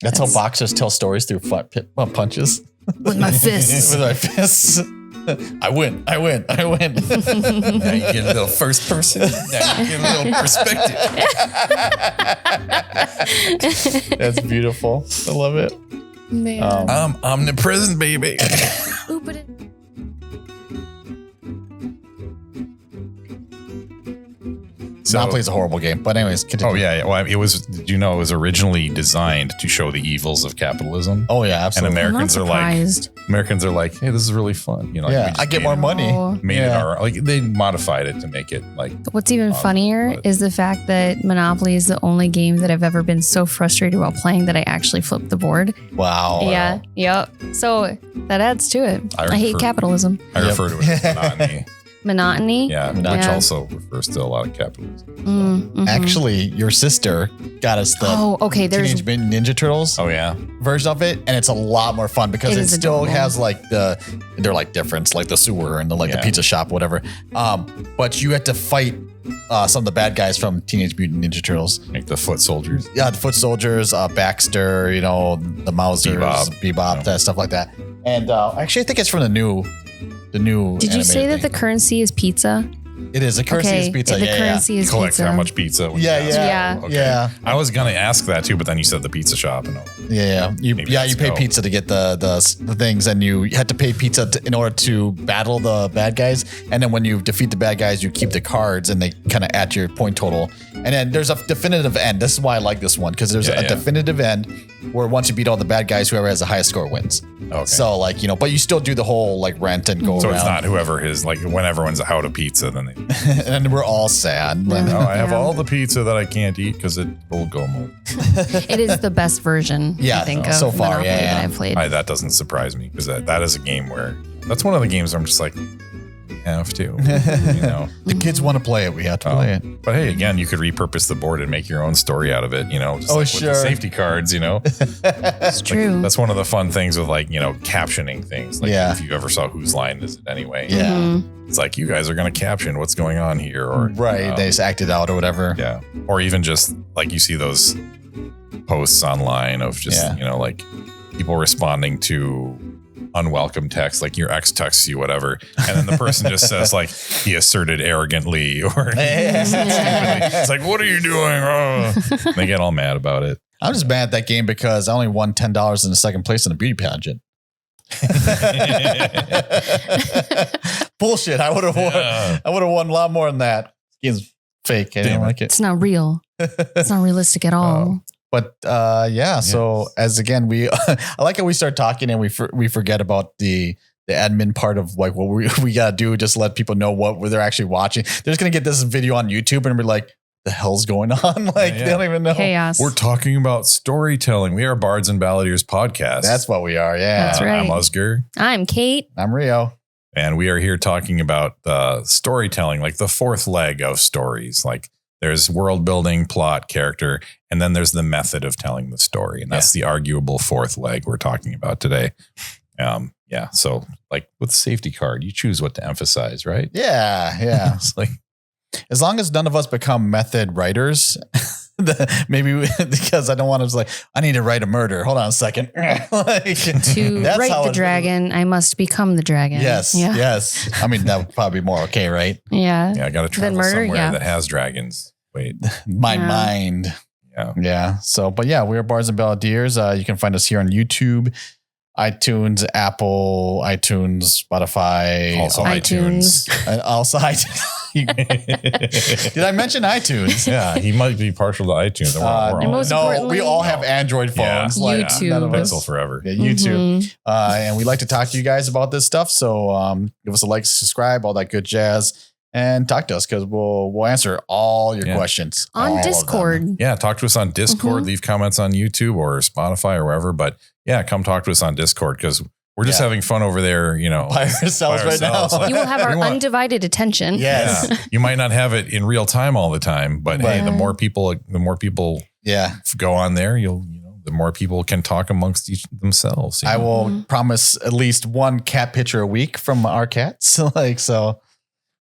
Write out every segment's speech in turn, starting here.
That's how boxers tell stories through punches. With my fists. With my fists. I win. Now you get a little first person. Now you get a little perspective. That's beautiful. I love it. Man. I'm omnipresent, baby. Ooh, but Monopoly is a horrible game. But anyways, continue. Oh, yeah. Well, it was, did you know it was originally designed to show the evils of capitalism? Oh, yeah, absolutely. And Americans are like, hey, this is really fun. You know, yeah, I get more money. Made it our, like, they modified it to make it like. What's even funnier is the fact that Monopoly is the only game that I've ever been so frustrated while playing that I actually flipped the board. Wow. Yeah. Yep. So that adds to it. I hate capitalism. I refer to it as monotony. Monotony? Yeah, which also refers to a lot of capitalism. Mm-hmm. Actually, your sister got us the Teenage Mutant Ninja Turtles version of it, and it's a lot more fun because it still has like they're like different, like the sewer and the pizza shop, whatever. But you had to fight some of the bad guys from Teenage Mutant Ninja Turtles. Like the foot soldiers. Yeah, the foot soldiers, Baxter, the Mousers, Bebop, that stuff like that. And actually, I think it's from the new. Did you say that the currency is pizza? It is. The currency is pizza. The currency is collect pizza. how much pizza. Yeah. I was gonna ask that too, but then you said the pizza shop. And you pay pizza to get the things, and you had to pay pizza in order to battle the bad guys. And then when you defeat the bad guys, you keep the cards, and they kind of add to your point total. And then there's a definitive end. This is why I like this one, because there's a definitive end where once you beat all the bad guys, whoever has the highest score wins. Okay. So but you still do the whole rent and go. So around. It's not whoever is when everyone's out of pizza, then they. And we're all sad. I have all the pizza that I can't eat because it will go mold. It is the best version. I think of so far. Monopoly that I've played. That doesn't surprise me because that is a game where that's one of the games where I'm just like. Have to, the kids want to play it. We have to play it. But hey, again, you could repurpose the board and make your own story out of it. Just with the safety cards. It's true. That's one of the fun things with captioning things. If you ever saw Whose Line Is It Anyway? Yeah, it's like you guys are going to caption what's going on here, or they just act it out or whatever. Yeah, or even just you see those posts online of just people responding to unwelcome text, like your ex texts you whatever, and then the person just says he asserted arrogantly or it's like, what are you doing? They get all mad about it. I'm just mad at that game because I only won $10 in the second place in a beauty pageant. Bullshit. I would have won. I would have won a lot more than that. This game's fake. I don't like it. It's not real. It's not realistic at all. But so as again, I like how we start talking and we forget about the admin part of what we gotta do, just let people know what they're actually watching. They're just gonna get this video on YouTube and be like, the hell's going on? They don't even know. Chaos. We're talking about storytelling. We are Bards and Balladeers podcast. That's what we are. Yeah, that's right. I'm Oscar. I'm Kate. I'm Rio. And we are here talking about storytelling, the fourth leg of stories. There's world building, plot, character, and then there's the method of telling the story. And that's the arguable fourth leg we're talking about today. So with safety card, you choose what to emphasize, right? Yeah. It's as long as none of us become method writers, maybe because I don't want to I need to write a murder. Hold on a second. To write the dragon, I must become the dragon. Yes. Yeah. Yes. I mean, that would probably be more okay, right? Yeah. Yeah. I got to travel somewhere that has dragons. Wait. My mind. Yeah. So, but we're Bards and Balladeers. You can find us here on YouTube, iTunes, Apple, iTunes, Spotify, also iTunes. And also iTunes. Did I mention iTunes? Yeah, he might be partial to iTunes. We all have Android phones. YouTube. Pixel forever. Yeah, YouTube. Mm-hmm. And we like to talk to you guys about this stuff. So give us a like, subscribe, all that good jazz. And talk to us because we'll answer all your questions. On Discord. Yeah, talk to us on Discord. Leave comments on YouTube or Spotify or wherever. But come talk to us on Discord because we're just having fun over there, by ourselves right now. You will have our undivided attention. Yes. Yeah. You might not have it in real time all the time, but hey, the more people go on there, the more people can talk amongst themselves. I will promise at least one cat picture a week from our cats. So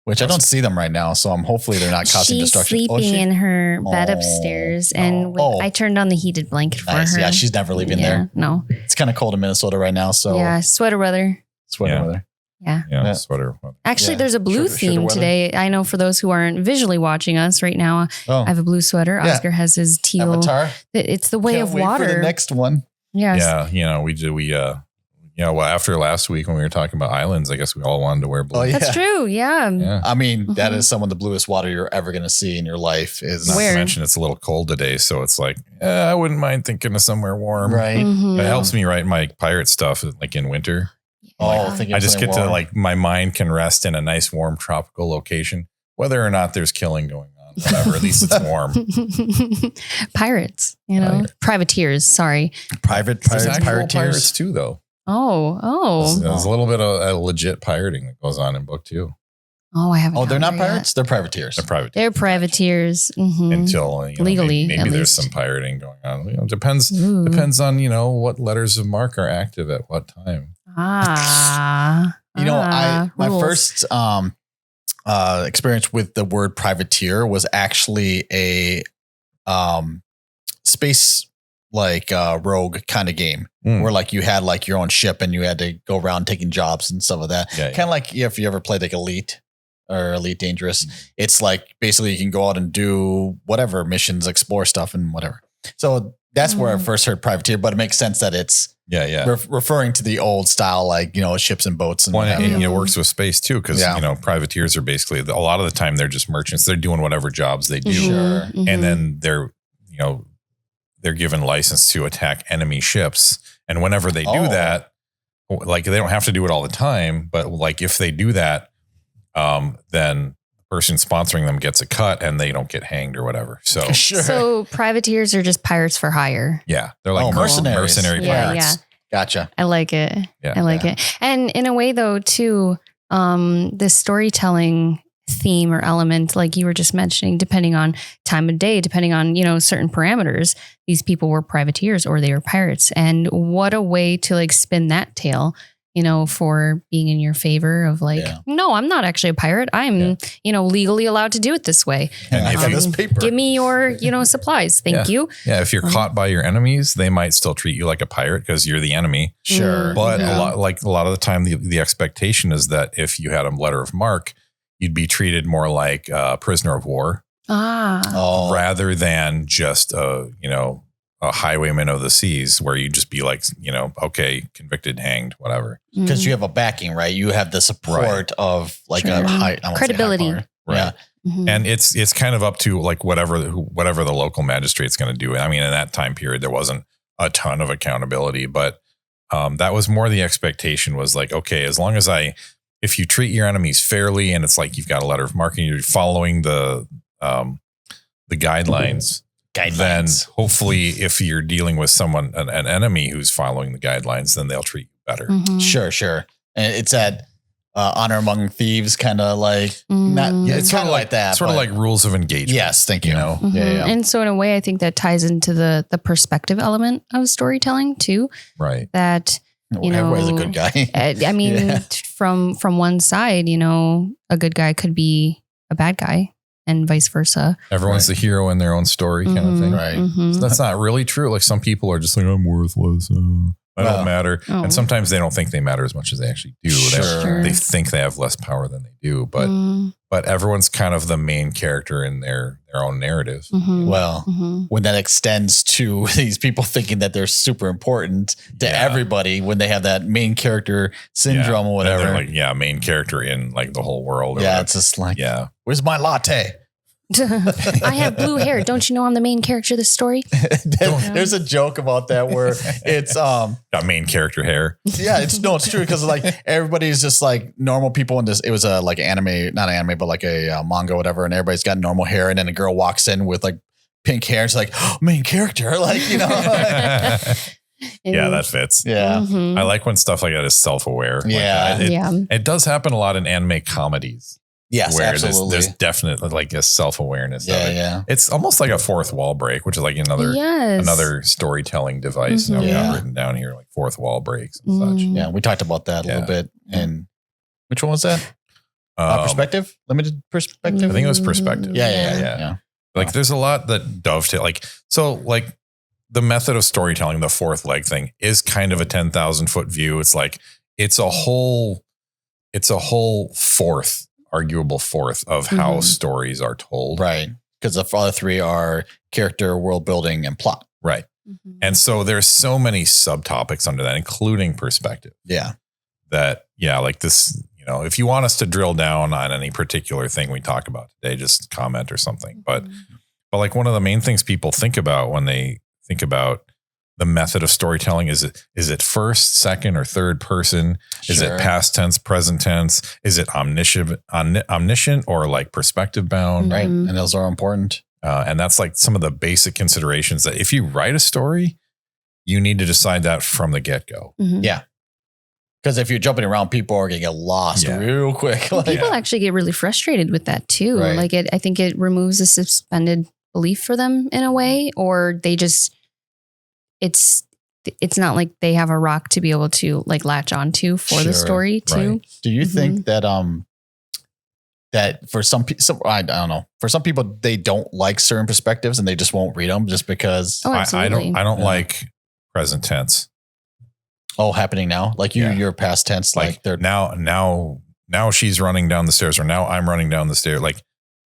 Which I don't see them right now, so hopefully they're not causing destruction. She's sleeping in her bed upstairs, and I turned on the heated blanket for her. Yeah, she's never leaving there. No. It's kind of cold in Minnesota right now, so. Yeah, sweater weather. Weather. Yeah. Sweater. Actually, there's a blue theme today. I know for those who aren't visually watching us right now, I have a blue sweater. Oscar has his teal. Avatar. It's the way of water. For the next one. Yes. Yeah, well, after last week when we were talking about islands, I guess we all wanted to wear blue. Oh, yeah. That's true. Yeah. I mean, that is some of the bluest water you're ever going to see in your life. Is not to mention it's a little cold today, so it's like I wouldn't mind thinking of somewhere warm. Right. Mm-hmm. It helps me write my pirate stuff like in winter. I just get to like my mind can rest in a nice warm tropical location, whether or not there's killing going on. Whatever, at least it's warm. Pirates, privateers. Sorry, pirates too, though. Oh. There's a little bit of a legit pirating that goes on in book 2. Oh, I haven't. Oh, they're not pirates. They're privateers. They're privateers. Mm-hmm. Until legally, maybe there's some pirating going on. Depends on what letters of marque are active at what time. My first experience with the word privateer was actually a space rogue kind of game where like you had like your own ship and you had to go around taking jobs and stuff like that. Kind of like if you ever played like Elite or Elite Dangerous, it's like basically you can go out and do whatever missions, explore stuff and whatever. So that's where I first heard privateer, but it makes sense that it's referring to the old style, like, ships and boats. And it works with space too. Cause privateers are basically a lot of the time they're just merchants. They're doing whatever jobs they do. Mm-hmm. And then they're given license to attack enemy ships. And whenever they do that, like they don't have to do it all the time, but like if they do that, then the person sponsoring them gets a cut and they don't get hanged or whatever. So, So privateers are just pirates for hire. Yeah. They're like mercenary pirates. Yeah. Gotcha. I like it. Yeah. I like it. And in a way though, too, the storytelling theme or element, like you were just mentioning, depending on time of day, depending on, certain parameters, these people were privateers or they were pirates. And what a way to like spin that tale, for being in your favor of like, no, I'm not actually a pirate. I'm, legally allowed to do it this way. And this paper. Give me your, supplies. Thank you. Yeah. If you're caught by your enemies, they might still treat you like a pirate because you're the enemy. Sure. But a lot of the time, the expectation is that if you had a letter of marque, you'd be treated more like a prisoner of war rather than just a highwayman of the seas where you just be like, okay, convicted, hanged, whatever. Because you have a backing, right? You have the support of like a high credibility. Right. Yeah. Mm-hmm. And it's kind of up to like whatever the local magistrate's going to do. I mean, in that time period, there wasn't a ton of accountability, but that was more the expectation was like, okay, as long as if you treat your enemies fairly and it's like you've got a letter of marque and you're following the guidelines, then hopefully if you're dealing with someone, an enemy who's following the guidelines, then they'll treat you better. Mm-hmm. Sure. And it's that honor among thieves kind of like, it's kind of like that. Sort of like rules of engagement. Yes, thank you. Mm-hmm. Yeah. And so in a way, I think that ties into the perspective element of storytelling too. Right. That, everybody's a good guy. I mean, from one side, a good guy could be a bad guy and vice versa. Everyone's the hero in their own story kind of thing. Right. Mm-hmm. So that's not really true. Like some people are just like, I'm worthless. I don't matter. And sometimes they don't think they matter as much as they actually do. Sure. They think they have less power than they do. But everyone's kind of the main character in their own narrative. Mm-hmm. Well, when that extends to these people thinking that they're super important to everybody when they have that main character syndrome or whatever. They're like, main character in like the whole world. It's just like, where's my latte? I have blue hair. Don't you know I'm the main character of this story? There's a joke about that where it's got main character hair. Yeah, it's true because like everybody's just like normal people in this. It was a like anime, not anime, but like a manga, or whatever, and everybody's got normal hair, and then a girl walks in with like pink hair. It's like main character, like Yeah, that fits. Yeah, mm-hmm. I like when stuff like that is self-aware. It does happen a lot in anime comedies. Yes, where absolutely. There's definitely like a self-awareness. Yeah. It's almost like a fourth wall break, which is like another storytelling device. Mm-hmm. I've got written down here, like fourth wall breaks and such. Yeah, we talked about that a little bit. And which one was that? Perspective? Limited perspective? I think it was perspective. Yeah. Like there's a lot that dovetail. Like the method of storytelling, the fourth leg thing is kind of a 10,000 foot view. It's like, it's a whole arguable fourth of how stories are told. Right. Because the other three are character, world building, and plot. Right. And so there's so many subtopics under that, including perspective. Yeah. Like this, if you want us to drill down on any particular thing we talk about today, just comment or something. But like one of the main things people think about when they think about the method of storytelling is it first, second, or third person? Is it past tense, present tense? Is it omniscient or like perspective bound? Right. And those are important. And that's like some of the basic considerations that if you write a story, you need to decide that from the get-go. Yeah. Because if you're jumping around, people are going to get lost real quick. People actually get really frustrated with that too. Right. Like I think it removes a suspended belief for them in a way, or they just, it's not like they have a rock to be able to like latch onto for the story too. Right. Do you think that, that for some I don't know, for some people, they don't like certain perspectives and they just won't read them just because. Oh, absolutely. I don't like present tense. Oh, happening now? Like you're past tense. Like they're now she's running down the stairs, or now I'm running down the stairs. Like,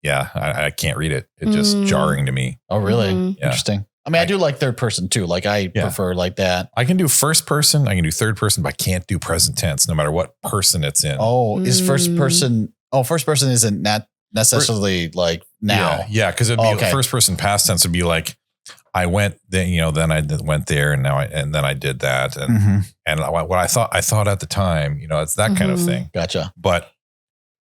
I can't read it. It's just jarring to me. Oh, really? Interesting. I mean, I do like third person too. Like I prefer like that. I can do first person. I can do third person, but I can't do present tense no matter what person it's in. Oh, is first person. Oh, first person isn't not necessarily like now. Yeah. Cause it'd be first person past tense would be like, I went then, then I went there and then I did that. And, and what I thought at the time, it's that kind of thing. Gotcha. But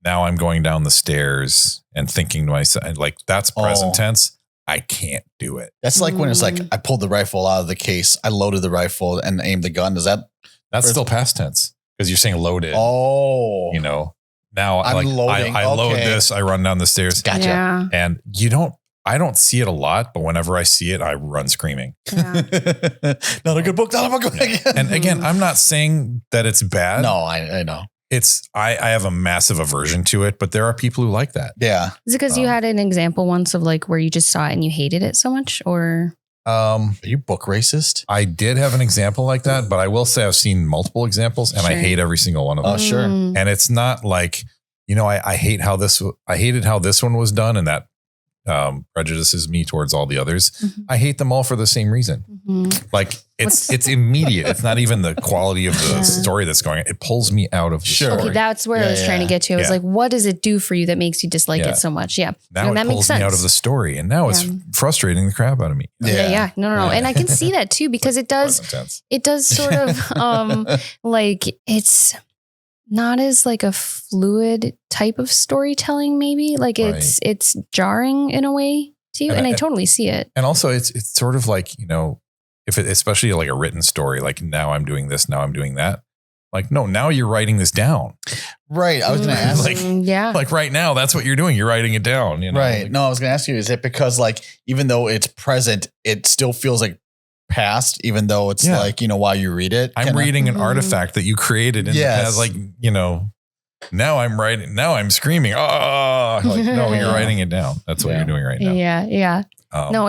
now I'm going down the stairs and thinking to myself, like that's present tense. I can't do it. That's like when it's like, I pulled the rifle out of the case. I loaded the rifle and aimed the gun. That's still past tense because you're saying loaded. Oh, now I'm loading. I load this, I run down the stairs. Gotcha. Yeah. And I don't see it a lot, but whenever I see it, I run screaming. Yeah. Not a good book. Not a book. And again, I'm not saying that it's bad. No, I know. I have a massive aversion to it, but there are people who like that. Yeah. Is it because you had an example once of like where you just saw it and you hated it so much, or? Are you book racist? I did have an example like that, but I will say I've seen multiple examples and I hate every single one of them. Oh, sure. And it's not like, I hated how this one was done, and that prejudices me towards all the others. I hate them all for the same reason. Like it's immediate. It's not even the quality of the story that's going on. It pulls me out of the story. Okay, that's where I was trying to get to. I was like, what does it do for you that makes you dislike it so much? Yeah. Now and it pulls me out of the story, and now it's frustrating the crap out of me. Yeah. No. And I can see that too, because it does sort of like it's not as like a fluid type of storytelling, maybe like it's jarring in a way to you. And I totally see it. And also it's sort of like, if it, especially like a written story, like now I'm doing this, now I'm doing that. Like, no, now you're writing this down. Right. I was going to ask. Like right now, that's what you're doing. You're writing it down. Right. Like, no, I was going to ask you, is it because like, even though it's present, it still feels like past, even though it's like, while you read it, I'm reading an artifact that you created in the past, like, now I'm writing, now I'm screaming. Oh, like, no, you're writing it down. That's what you're doing right now. Yeah. No,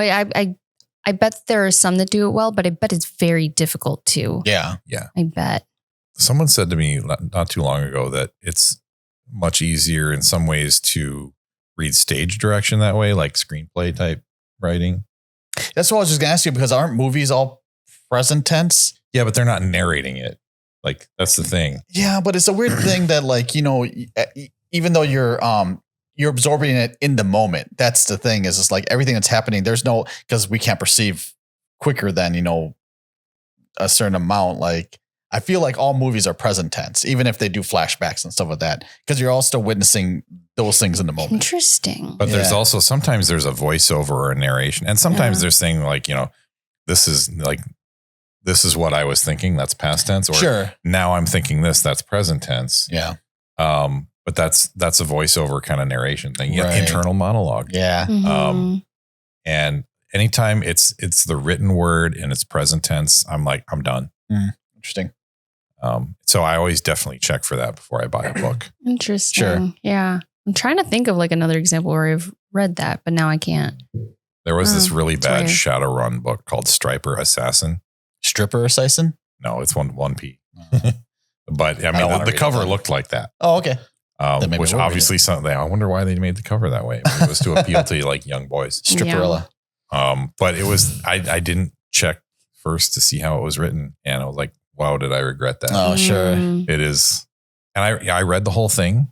I bet there are some that do it well, but I bet it's very difficult too. Yeah. I bet. Someone said to me not too long ago that it's much easier in some ways to read stage direction that way, like screenplay type writing. That's what I was just going to ask you, because aren't movies all present tense? Yeah, but they're not narrating it. Like, that's the thing. Yeah, but it's a weird thing that like, even though you're absorbing it in the moment, that's the thing, is it's like everything that's happening, there's no, because we can't perceive quicker than, a certain amount. Like, I feel like all movies are present tense, even if they do flashbacks and stuff like that, because you're all still witnessing those things in the moment. Interesting. But there's also, sometimes there's a voiceover or a narration, and sometimes they're saying like, this is what I was thinking. That's past tense. Or now I'm thinking this, that's present tense. Yeah. But that's a voiceover kind of narration thing. Internal monologue. Yeah. And anytime it's the written word and it's present tense, I'm like, I'm done. Interesting. So I always definitely check for that before I buy a book. Interesting. Sure. Yeah. I'm trying to think of like another example where I've read that, but now I can't. There was this really bad rare. Shadowrun book called Striper Assassin. Stripper Assassin? No, it's 1P. But I mean, the cover looked like that. Oh, okay. Which obviously something. I wonder why they made the cover that way. It was to appeal to like young boys. Stripperella. But it was. I didn't check first to see how it was written, and I was like, "Wow, did I regret that?" Oh, sure. It is. And I read the whole thing,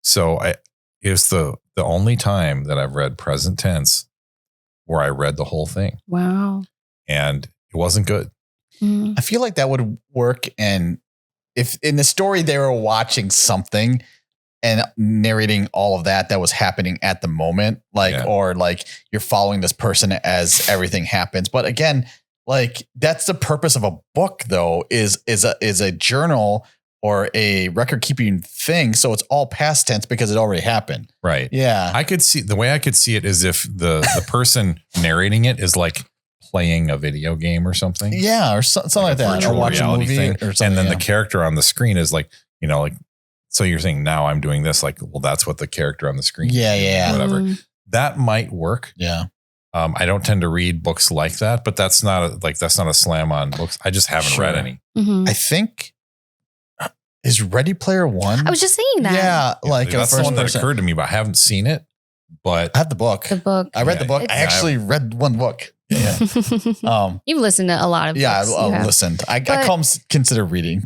so it was the only time that I've read present tense where I read the whole thing. Wow. And it wasn't good. I feel like that would work. And if in the story they were watching something and narrating all of that was happening at the moment, or like you're following this person as everything happens. But again, like that's the purpose of a book though, is a journal or a record keeping thing. So it's all past tense because it already happened. Right. Yeah. The way I could see it is if the person narrating it is like playing a video game or something. Yeah. Or something like that. Or watch a movie thing. Or something. And then the character on the screen is like, so you're saying now I'm doing this, like, well, that's what the character on the screen is doing, whatever. That might work. Yeah. I don't tend to read books like that, but that's not a slam on books. I just haven't read any. Mm-hmm. I think is Ready Player One. I was just saying that. Yeah. Like that's the one that occurred to me, but I haven't seen it, but I have the book. I read the book. I actually read one book. Yeah. You've listened to a lot of books. I listened. I consider reading.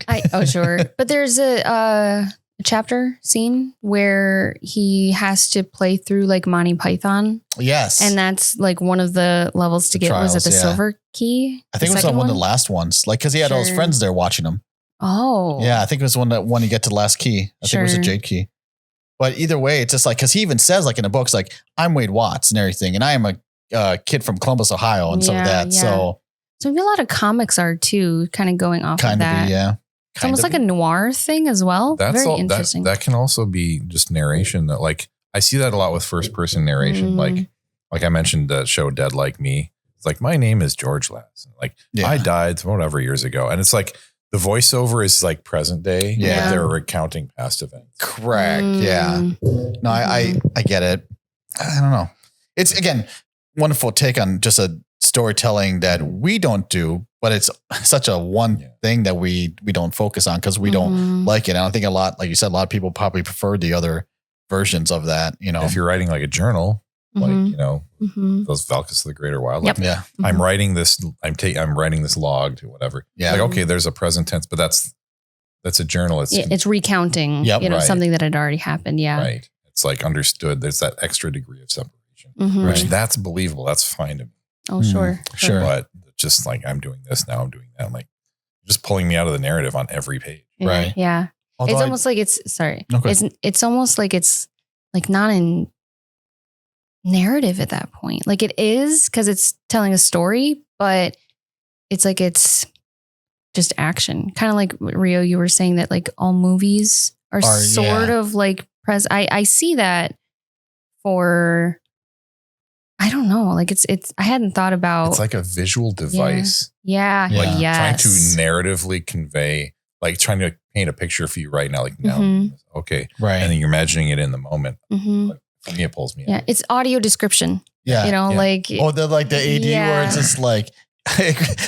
Sure. But there's a chapter scene where he has to play through like Monty Python. Yes. And that's like one of the levels to get. Trials, was it the silver key? I think it was one of the last ones. Like, cause he had all his friends there watching him. Oh. Yeah. I think it was when you get to the last key. I think it was a jade key. But either way, it's just like, cause he even says like in the books, like I'm Wade Watts and everything. And I am a kid from Columbus, Ohio and some of that. Yeah. So maybe a lot of comics are too kind of going off of that. Yeah. It's almost like a noir thing as well. That's very interesting. That can also be just narration. That like I see that a lot with first person narration. Like I mentioned the show Dead Like Me. It's like my name is George Lass. Like I died whatever years ago, and it's like the voiceover is like present day. Yeah, like they're recounting past events. Correct. Yeah. No, I get it. I don't know. It's again wonderful take on just a storytelling that we don't do, but it's such a thing that we don't focus on because we don't like it. And I think like you said, a lot of people probably prefer the other versions of that, If you're writing like a journal, like, those Valkus of the Greater Wildlife. Yep. Yeah. I'm writing this, I'm writing this log to whatever. Yeah. Like, okay, there's a present tense, but that's a journal. It's recounting, something that had already happened. Yeah. Right. It's like understood. There's that extra degree of separation, which that's believable. That's fine to me. Oh, sure. But just like I'm doing this now, I'm doing that. I'm like just pulling me out of the narrative on every page. Yeah, right. Yeah. Although it's almost like it's almost like it's like not in narrative at that point. Like it is because it's telling a story, but it's like it's just action. Kind of like Rio, you were saying that like all movies are sort of like I see that for. I don't know. Like it's, I hadn't thought about. It's like a visual device. Yeah. Like trying to narratively convey, like trying to paint a picture for you right now. Like now, okay. Right. And then you're imagining it in the moment. Like, for me, it pulls me out. Yeah. It's audio description. Yeah. Like. Oh, like the AD where it's just like,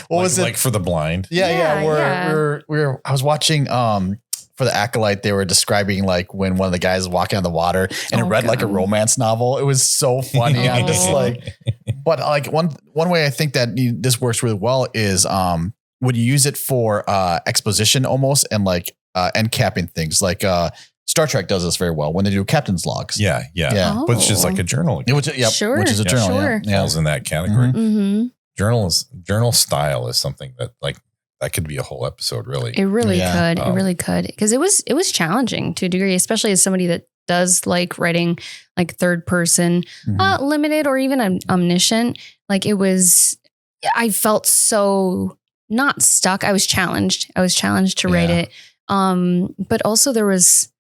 what was it? Like for the blind. Yeah. I was watching, for the Acolyte, they were describing like when one of the guys was walking on the water and it read like a romance novel. It was so funny. I'm just like, but like one way I think that this works really well is when you use it for exposition almost and like end capping things like Star Trek does this very well when they do captain's logs. Yeah. Oh. But it's just like a journal. Which is a journal. Sure. Yeah. Falls in that category. Journal style is something that like. That could be a whole episode, really. It really could. It really could. Because it was challenging to a degree, especially as somebody that does like writing like third person, limited or even omniscient. Like I felt so not stuck. I was challenged. To write it. But also there was,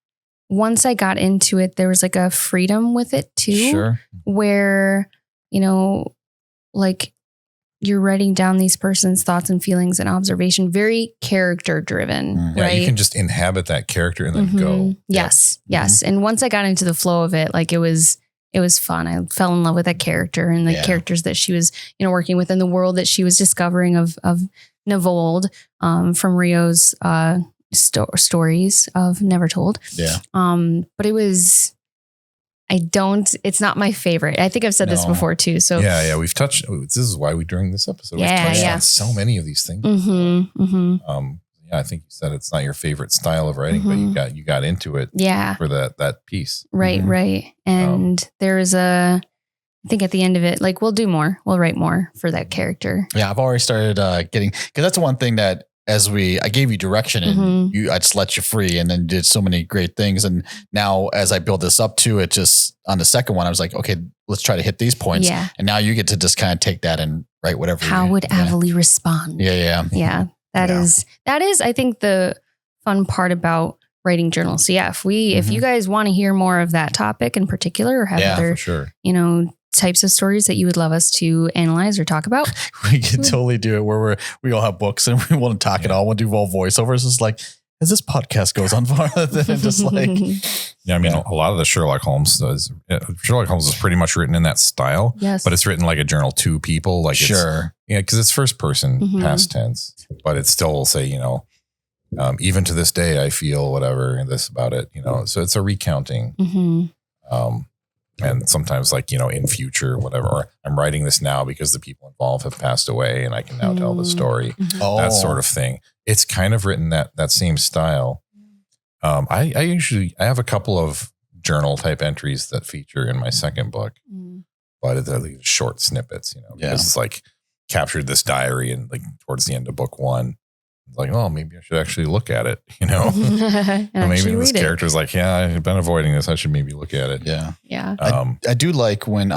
once I got into it, there was like a freedom with it too. Sure. Where, like you're writing down these person's thoughts and feelings and observation, very character driven, Yeah, right? you can just inhabit that character and then go. Yes, yes. And once I got into the flow of it, like it was fun. I fell in love with that character and the characters that she was, working with in the world that she was discovering of Navold, from Rio's stories of Never Told. Yeah. But it's not my favorite. I think I've said this before too. So yeah, we've touched, this is why during this episode, we've touched on so many of these things. I think you said it's not your favorite style of writing, but you got into it for that piece. Right. And there's I think at the end of it, like we'll write more for that character. Yeah. I've already started getting, cause that's one thing that I gave you direction and I just let you free and then did so many great things. And now as I build this up to it, just on the second one, I was like, okay, let's try to hit these points. Yeah. And now you get to just kind of take that and write whatever. How would Avalee respond? Yeah. That is, I think, the fun part about writing journals. So if you guys want to hear more of that topic in particular or have other, types of stories that you would love us to analyze or talk about, we can totally do it where we all have books and we want to talk it all. We'll do all voiceovers. It's like, as this podcast goes on farther than just like. Yeah, I mean, a lot of the Sherlock Holmes is pretty much written in that style. Yes. But it's written like a journal to people. Like because it's first person past tense, but it still will say, even to this day, I feel whatever and this about it, so it's a recounting. And sometimes like, in future, whatever, or I'm writing this now because the people involved have passed away and I can now tell the story, that sort of thing. It's kind of written that same style. I have a couple of journal type entries that feature in my second book, but they're like short snippets, because it's like captured this diary and like towards the end of book one, like, oh, maybe I should actually look at it, maybe this character's like, yeah, I've been avoiding this. I should maybe look at it. Yeah. I do like when,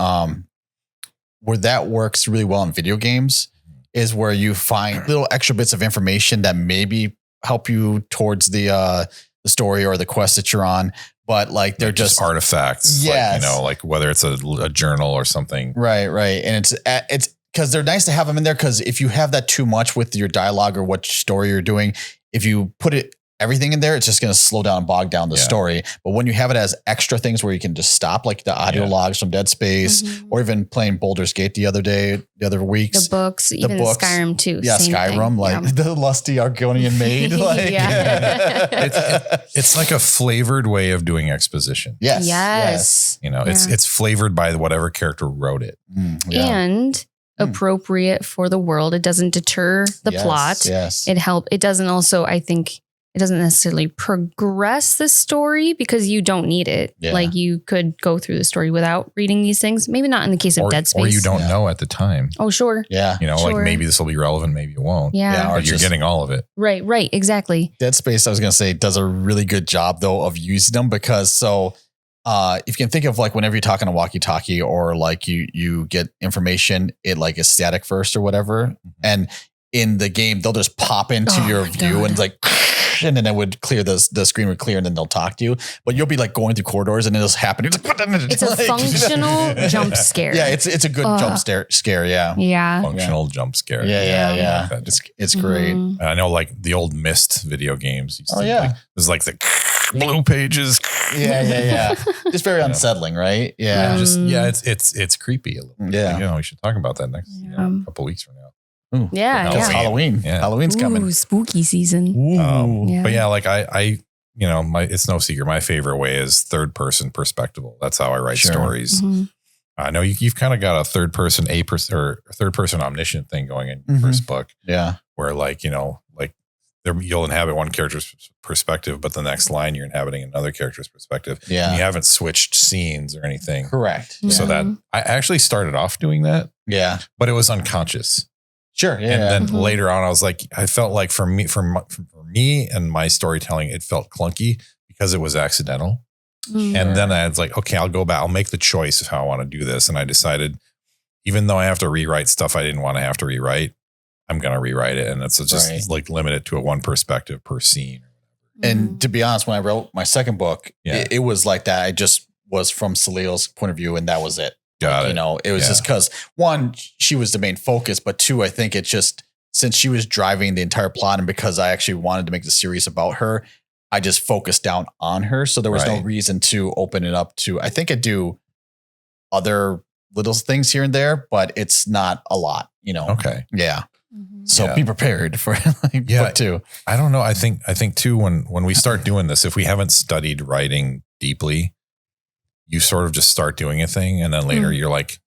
where that works really well in video games is where you find little extra bits of information that maybe help you towards the story or the quest that you're on. But like, they're just artifacts, like whether it's a journal or something. Right. And it's, because they're nice to have them in there. Because if you have that too much with your dialogue or what story you're doing, if you put everything in there, it's just going to slow down and bog down the story. But when you have it as extra things where you can just stop, like the audio logs from Dead Space, or even playing Baldur's Gate the other weeks, the books, even Skyrim too. Yeah, Skyrim, the lusty Argonian maid. It's like a flavored way of doing exposition. Yes. It's flavored by whatever character wrote it, and appropriate for the world. It doesn't deter the plot. It doesn't also, I think, it doesn't necessarily progress the story because you don't need it. Like you could go through the story without reading these things. Maybe not in the case of Dead Space. Or you don't know at the time. Oh, sure. Yeah. Like maybe this will be relevant, maybe it won't. Yeah. Or you're getting all of it. Right. Exactly. Dead Space, I was going to say, does a really good job though of using them because if you can think of like whenever you're talking a walkie-talkie or like you get information, it like is static first or whatever. And in the game, they'll just pop into your view and like, and then it would clear the screen would clear and then they'll talk to you. But you'll be like going through corridors and it'll happen. It's a functional jump scare. Yeah, it's a good jump scare. Yeah. Functional jump scare. Yeah. It's great. I know like the old Myst video games. There's like the blue pages. Yeah. Just very unsettling, right? Yeah. It's creepy a little bit. Yeah. we should talk about that next couple weeks from now. Ooh, it's Halloween. Halloween's coming. Spooky season. But like I it's no secret. My favorite way is third person perspective. That's how I write stories. I know you've kind of got a third person omniscient thing going in your first book. Yeah. Where like, you'll inhabit one character's perspective, but the next line you're inhabiting another character's perspective. Yeah. And you haven't switched scenes or anything. Correct. So that I actually started off doing that. Yeah. But it was unconscious. Sure. Yeah. And then later on, I was like, I felt like for me and my storytelling, it felt clunky because it was accidental. Sure. And then I was like, okay, I'll go back. I'll make the choice of how I want to do this. And I decided, even though I have to rewrite stuff I didn't want to have to rewrite, I'm going to rewrite it. And it's just like limited to a one perspective per scene. And to be honest, when I wrote my second book, it was like that. I just was from Salil's point of view and that was it. Got it. You know, it was just because one, she was the main focus, but two, I think it just, since she was driving the entire plot and because I actually wanted to make the series about her, I just focused down on her. So there was no reason to open it up to, I think I do other little things here and there, but it's not a lot, you know? Okay. Yeah. So be prepared for book two. I don't know. I think too, when we start doing this, if we haven't studied writing deeply, you sort of just start doing a thing. And then later you're like,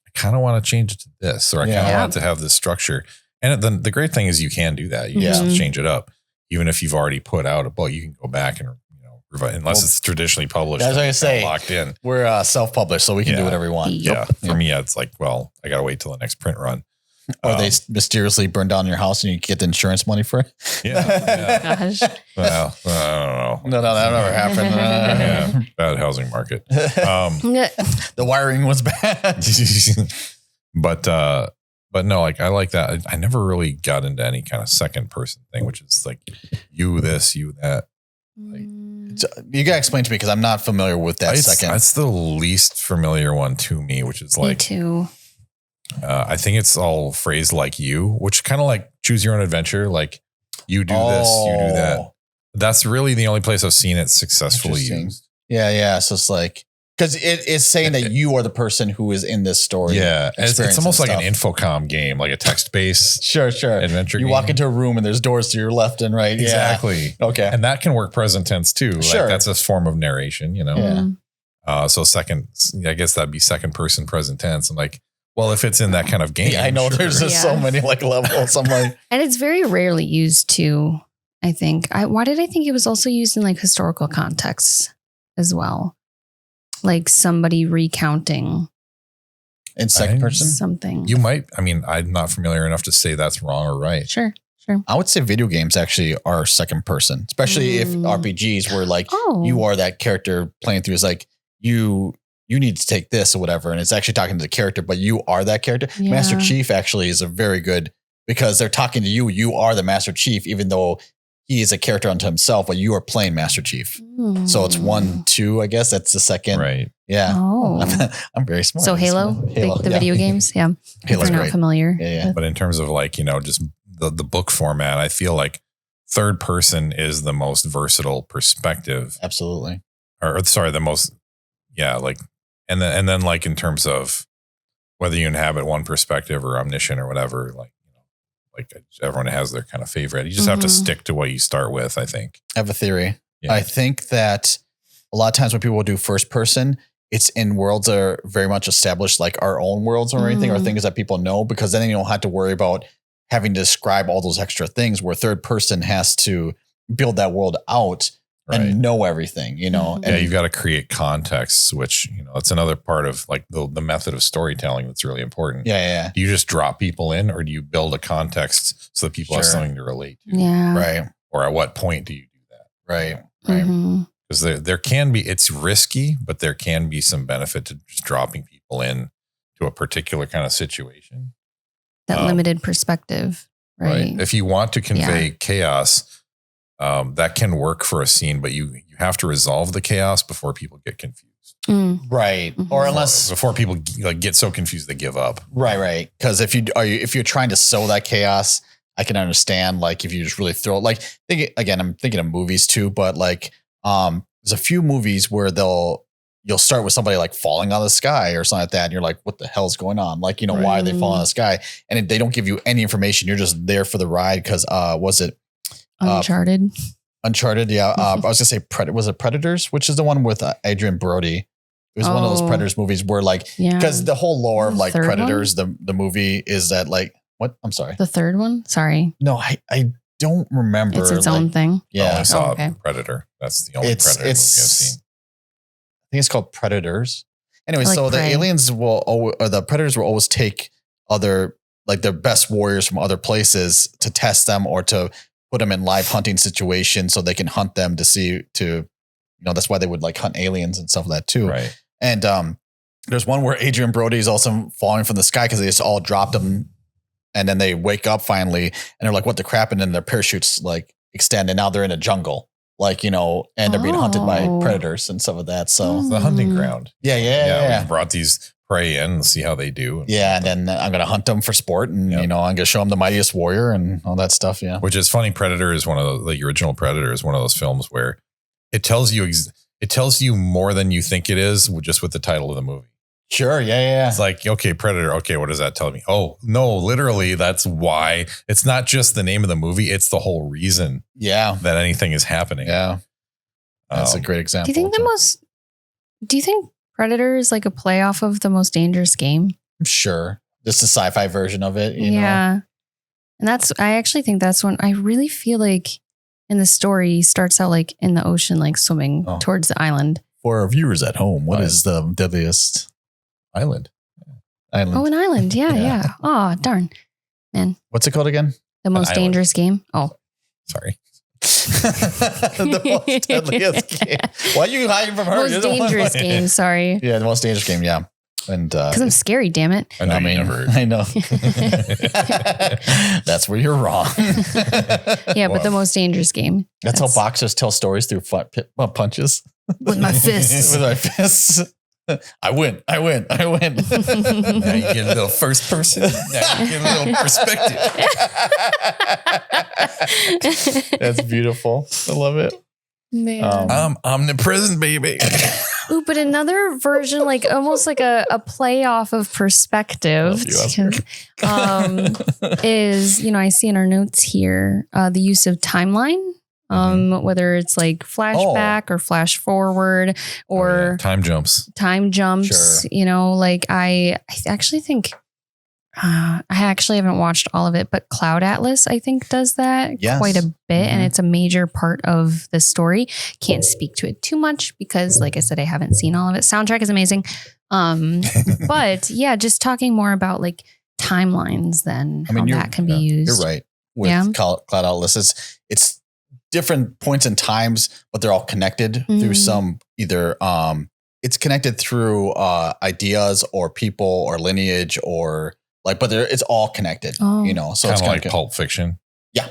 I kind of want to change it to this, or I kind of want it to have this structure. And then the great thing is you can do that. You just change it up. Even if you've already put out a book, you can go back and, you know, revise, unless it's traditionally published. As I say, locked in. We're self-published, so we can do whatever we want. Yeah. For me, it's like, well, I got to wait till the next print run. Or they mysteriously burn down your house and you get the insurance money for it. Yeah. Gosh. Well, I don't know. No, that never happened. Bad housing market. The wiring was bad. But no, like I like that. I never really got into any kind of second person thing, which is like you this, you that. Like, you gotta explain to me because I'm not familiar with that second. That's the least familiar one to me, which is like me too. I think it's all phrased like you, which kind of like choose your own adventure. Like you do this, you do that. That's really the only place I've seen it successfully used. Yeah. So it's like, because it is saying that you are the person who is in this story. Yeah. It's almost like an Infocom game, like a text-based sure. adventure You game. walk into a room and there's doors to your left and right. Exactly. Yeah. Okay. And that can work present tense too. Sure. Like that's a form of narration, you know? Yeah. So I guess that'd be second person present tense. I'm like, well, if it's in that kind of game. Yeah, I know there's just so many like levels. I'm like, and it's very rarely used too, I think. Why did I think it was also used in like historical contexts as well? Like somebody recounting in second person something. You might, I mean, I'm not familiar enough to say that's wrong or right. Sure. I would say video games actually are second person, especially if RPGs where like you are that character playing through. It's like you need to take this or whatever. And it's actually talking to the character, but you are that character. Yeah. Master Chief actually is a very good, because they're talking to you. You are the Master Chief, even though he is a character unto himself, but you are playing Master Chief. So it's 1, 2, I guess. That's the second. Right. Yeah. Oh. I'm very smart. So Halo, the video games. Yeah. Halo's not great. Familiar. Yeah. But in terms of like, you know, just the book format, I feel like third person is the most versatile perspective. Absolutely. Or sorry, the most, like, and then like in terms of whether you inhabit one perspective or omniscient or whatever, like, you know, like everyone has their kind of favorite. You just have to stick to what you start with, I think. I have a theory. Yeah. I think that a lot of times when people do first person, it's in worlds that are very much established, like our own worlds or anything, or things that people know, because then you don't have to worry about having to describe all those extra things, where third person has to build that world out and know everything, you know? Yeah, you've got to create context, which, you know, that's another part of like the method of storytelling that's really important. Yeah. Do you just drop people in, or do you build a context so that people have something to relate to? Yeah. Right. Or at what point do you do that? Right. Because there can be, it's risky, but there can be some benefit to just dropping people in to a particular kind of situation. That limited perspective. Right. If you want to convey chaos, that can work for a scene, but you have to resolve the chaos before people get confused. Right. Or unless before people like get so confused they give up. Right. Because if you're trying to sow that chaos, I can understand. Like if you just really throw I'm thinking of movies too, but like there's a few movies where you'll start with somebody like falling out of the sky or something like that, and you're like, what the hell's going on? Like, you know, why are they falling out of the sky? And they don't give you any information. You're just there for the ride because was it Uncharted? Yeah. I was gonna say was it Predators, which is the one with Adrian Brody. It was one of those Predators movies where like, because the whole lore of like Predators, the movie is that like, what? I'm sorry. The third one? Sorry. No, I don't remember. It's its own thing. I only saw Predator. That's the only Predator movie I've seen. I think it's called Predators. Anyway, like so Prey. the aliens the Predators will always take other, like their best warriors from other places to test them or to put them in live hunting situations so they can hunt them that's why they would like hunt aliens and stuff like that too. Right. And there's one where Adrian Brody is also falling from the sky because they just all dropped him. And then they wake up finally and they're like, what the crap? And then their parachutes like extend and now they're in a jungle, like, you know, and they're being hunted by predators and stuff like that. So the hunting ground. Yeah. We brought these prey in and see how they do. Yeah, and then I'm gonna hunt them for sport, and I'm gonna show them the mightiest warrior and all that stuff. Yeah, which is funny. Predator is one of the original Predator is one of those films where it tells you more than you think it is just with the title of the movie. Sure. Yeah. It's like, okay, Predator. Okay, what does that tell me? Oh, no, literally, that's why. It's not just the name of the movie. It's the whole reason that anything is happening. Yeah. That's a great example. Do you think Predator is like a playoff of The Most Dangerous Game? Sure. Just a sci-fi version of it. You know? And I actually think that's when I really feel like in the story he starts out like in the ocean, like swimming towards the island. For our viewers at home, what is the deadliest island? Oh, an island. Yeah. Oh, darn. Man. What's it called again? The Most Dangerous Game. Oh. Sorry. The most deadliest game. Why are you hiding from her? Most dangerous game. Sorry. Yeah, the most dangerous game. Yeah, and because I'm scary. Damn it. I know. That's where you're wrong. Yeah, but the most dangerous game. That's how boxers tell stories through punches with my fists. With my fists. I win. Now you get a little first person. Now you get a little perspective. That's beautiful. I love it. Man. I'm omnipresent, baby. Ooh, but another version, like almost like a playoff of perspective, is, I see in our notes here, the use of timeline. Whether it's like flashback or flash forward or time jumps, sure. Like I actually think, I actually haven't watched all of it, but Cloud Atlas, I think does that quite a bit. And it's a major part of the story. Can't speak to it too much because like I said, I haven't seen all of it. Soundtrack is amazing. But yeah, just talking more about like timelines then how that can be used. You're right. With Cloud Atlas, it's different points in times, but they're all connected through some either it's connected through ideas or people or lineage or like, but it's all connected, so it's kind of like Pulp Fiction. Yeah.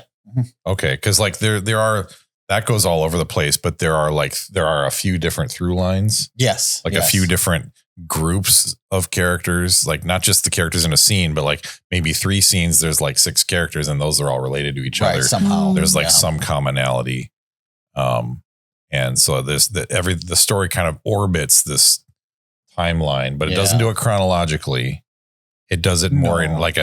Okay. Cause like there are, that goes all over the place, but there are a few different through lines. Yes. Like a few different groups of characters, like not just the characters in a scene, but like maybe 3 scenes, there's like 6 characters and those are all related to each other. Somehow. There's like some commonality. And so the story kind of orbits this timeline, but it doesn't do it chronologically. It does it more in like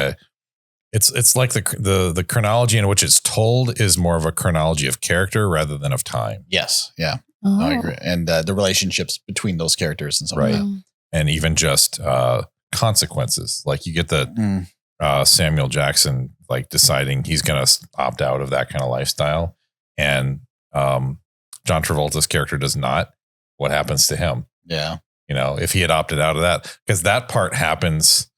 it's like the chronology in which it's told is more of a chronology of character rather than of time. Yes. Yeah. I agree. And the relationships between those characters and stuff. Right. And even just consequences. Like you get the Samuel Jackson like deciding he's going to opt out of that kind of lifestyle. And John Travolta's character does not. What happens to him? Yeah. If he had opted out of that, because that part happens,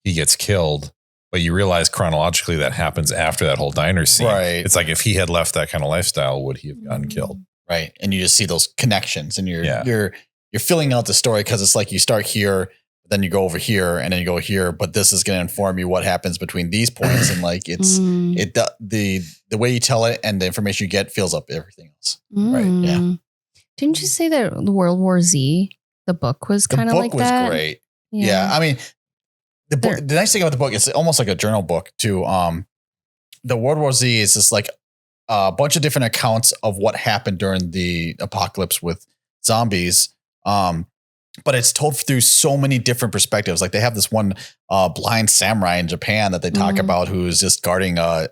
he gets killed. But you realize chronologically that happens after that whole diner scene. Right. It's like if he had left that kind of lifestyle, would he have gotten killed? Right. And you just see those connections and you're filling out the story because it's like you start here, then you go over here and then you go here, but this is going to inform you what happens between these points. And like the way you tell it and the information you get fills up everything else. Right. Yeah. Didn't you say that World War Z, the book was kind of like that? The book was great. Yeah. I mean, the nice thing about the book is it's almost like a journal book too. The World War Z is just like a bunch of different accounts of what happened during the apocalypse with zombies. But it's told through so many different perspectives. Like they have this one blind samurai in Japan that they talk about who's just guarding a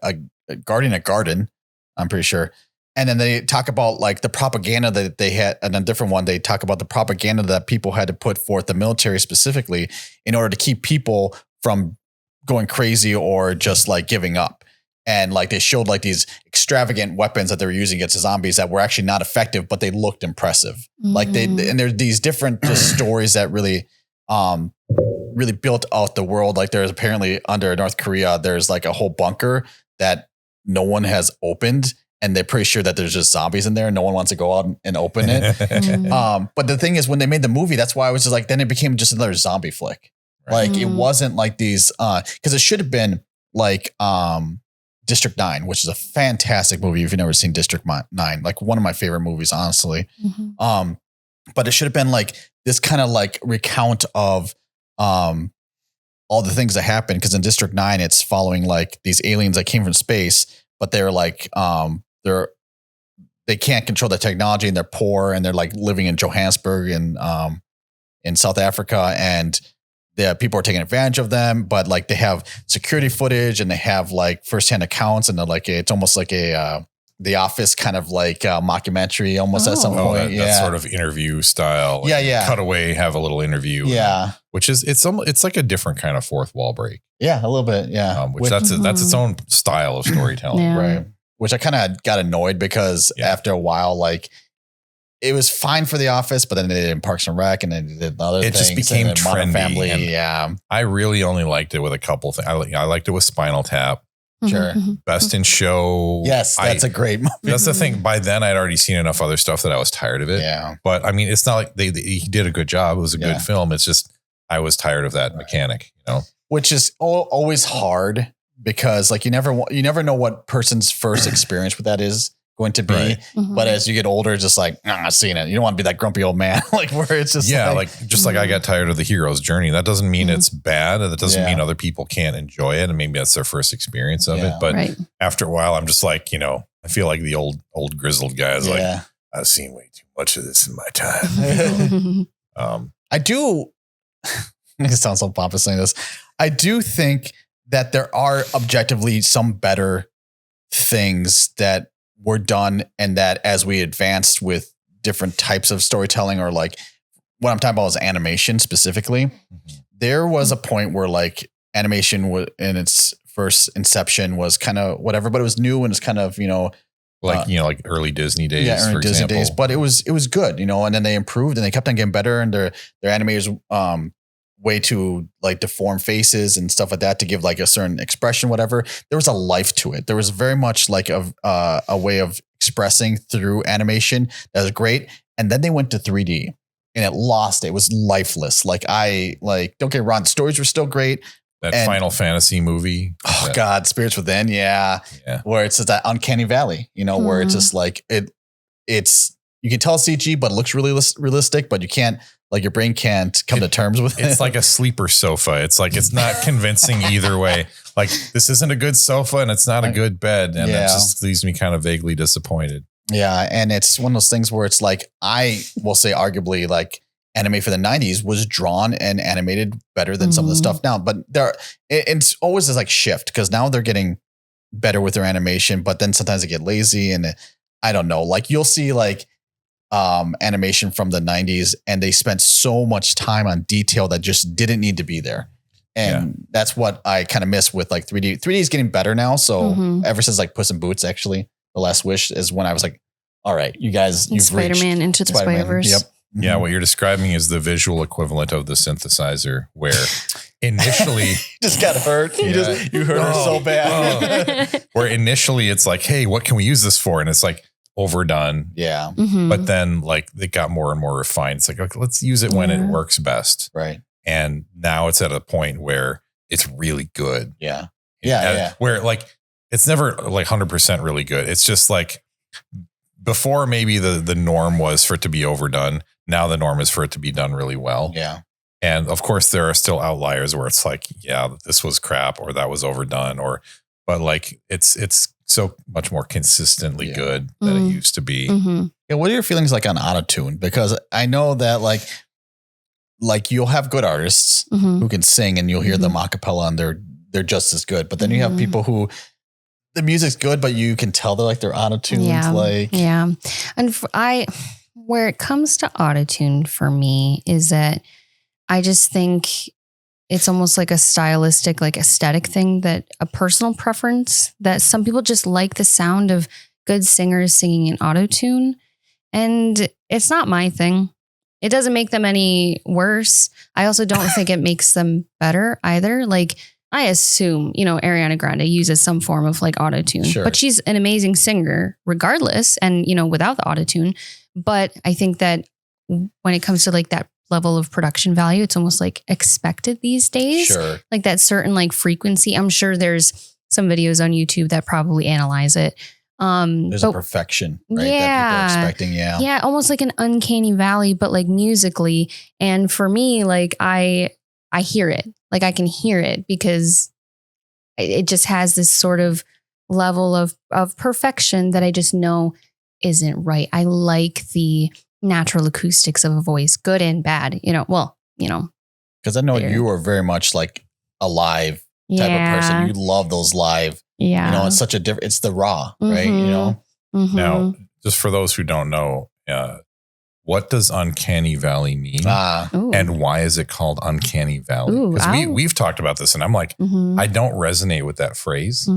garden, I'm pretty sure. And then they talk about like the propaganda that they had. And a different one, they talk about the propaganda that people had to put forth, the military specifically, in order to keep people from going crazy or just like giving up. And like they showed like these extravagant weapons that they were using against the zombies that were actually not effective, but they looked impressive. Like and there's these different just stories that really built out the world. Like there's apparently under North Korea, there's like a whole bunker that no one has opened. And they're pretty sure that there's just zombies in there and no one wants to go out and open it. But the thing is when they made the movie, that's why I was just like, then it became just another zombie flick. Right. Like it wasn't like these, cause it should have been like, District 9, which is a fantastic movie. If you've never seen District 9, like one of my favorite movies, honestly. But it should have been like this kind of like recount of all the things that happen. Cause in District 9, it's following like these aliens that came from space, but they're like, they can't control the technology and they're poor and they're like living in Johannesburg and in South Africa, and the people are taking advantage of them, but like they have security footage and they have like firsthand accounts, and they're like, it's almost like a The Office kind of like mockumentary almost at some point. That sort of interview style. Like cut away, have a little interview. Yeah. Which is, it's like a different kind of fourth wall break. Yeah, a little bit. Yeah. Which that's its own style of storytelling. Yeah. Right. Which I kind of got annoyed because after a while, like it was fine for The Office, but then they did in Parks and Rec and then they did other things. It just became trendy. Modern Family. Yeah. I really only liked it with a couple things. I liked it with Spinal Tap. Sure. Best in Show. Yes, that's a great movie. That's the thing. By then, I'd already seen enough other stuff that I was tired of it. Yeah. But I mean, it's not like he did a good job. It was a good film. It's just I was tired of that mechanic, you know? Which is always hard because like you never know what person's first experience with that is going to be. Right. But as you get older, just like, I'm not seeing it. You don't want to be that grumpy old man. Like where it's just like I got tired of the hero's journey. That doesn't mean it's bad. That doesn't mean other people can't enjoy it. And maybe that's their first experience of it. But after a while, I'm just like, I feel like the old grizzled guy is like, I've seen way too much of this in my time. I do. It sounds so pompous saying this. I do think that there are objectively some better things that were done, and that as we advanced with different types of storytelling, or like what I'm talking about is animation specifically, there was a point where like animation in its first inception was kind of whatever, but it was new and it's kind of, like early Disney days, early Disney days, but it was good, and then they improved and they kept on getting better, and their animators, way to like deform faces and stuff like that to give like a certain expression, whatever. There was a life to it. There was very much like a way of expressing through animation that was great. And then they went to 3D and it lost. It was lifeless. Like don't get me wrong, the stories were still great. That Final Fantasy movie. Oh God, Spirits Within. Yeah. Where it's just that uncanny valley, where it's just like it's, you can tell it's CG, but it looks really realistic, but you can't, like your brain can't come to terms with it. It's like a sleeper sofa. It's like, it's not convincing either way. Like this isn't a good sofa and it's not a good bed. And it just leaves me kind of vaguely disappointed. Yeah. And it's one of those things where it's like, I will say arguably like anime for the 90s was drawn and animated better than some of the stuff now, but it's always this like shift because now they're getting better with their animation, but then sometimes they get lazy and I don't know, like you'll see like, animation from the 90s and they spent so much time on detail that just didn't need to be there. And that's what I kind of miss with like 3D. 3D is getting better now. So ever since like Puss in Boots, actually, The Last Wish is when I was like, all right, you guys, you've Spider-Man reached Into the Spider-Verse. Yep. Yeah, what you're describing is the visual equivalent of the synthesizer, where initially just got hurt. You hurt her so bad. Where initially it's like, hey, what can we use this for? And it's like overdone. Yeah. But then like it got more and more refined. It's like, okay, let's use it when it works best. Right. And now it's at a point where it's really good. Yeah. Where like it's never like 100% really good. It's just like before maybe the norm was for it to be overdone. Now the norm is for it to be done really well. Yeah. And of course there are still outliers where it's like, yeah, this was crap or that was overdone but like it's so much more consistently good than it used to be. Yeah, what are your feelings like on autotune? Because I know that like you'll have good artists who can sing and you'll hear them a cappella and they're just as good. But then you have people who the music's good, but you can tell they're autotuned. And where it comes to autotune for me is that I just think it's almost like a stylistic, like aesthetic thing, that a personal preference, that some people just like the sound of good singers singing in autotune. And it's not my thing. It doesn't make them any worse. I also don't think it makes them better either. Like I assume, Ariana Grande uses some form of like autotune, but she's an amazing singer regardless. And, without the autotune, but I think that when it comes to like that level of production value, it's almost like expected these days. Like that certain like frequency. I'm sure there's some videos on YouTube that probably analyze it. There's a perfection, right? That people are expecting. Yeah. Almost like an uncanny valley, but like musically. And for me, like I I hear it. Like I can hear it because it just has this sort of level of perfection that I just know isn't right. I like the natural acoustics of a voice, good and bad, because I know you are very much like a live type of person. You love those live, it's such a different, it's the raw, right? Mm-hmm. Now, just for those who don't know, what does uncanny valley mean? And why is it called uncanny valley? Because we've talked about this and I'm like, I don't resonate with that phrase.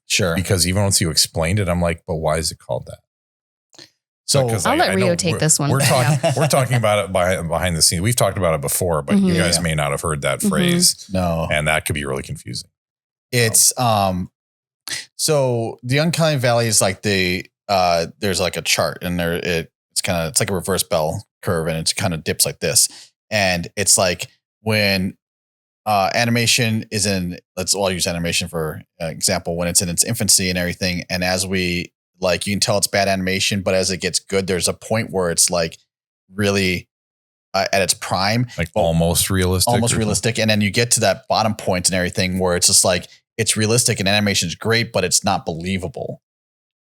Sure. Because even once you explained it, I'm like, but why is it called that? So I'll let Rio take this one. We're talking about it behind the scenes. We've talked about it before, but you guys may not have heard that phrase. No. And that could be really confusing. It's so the uncanny valley is like there's like a chart and it's like a reverse bell curve and it kind of dips like this. And it's like when animation is I'll use animation for example, when it's in its infancy and everything. And as you can tell it's bad animation, but as it gets good, there's a point where it's like really at its prime, like almost realistic. And then you get to that bottom point and everything where it's just like, it's realistic and animation is great, but it's not believable.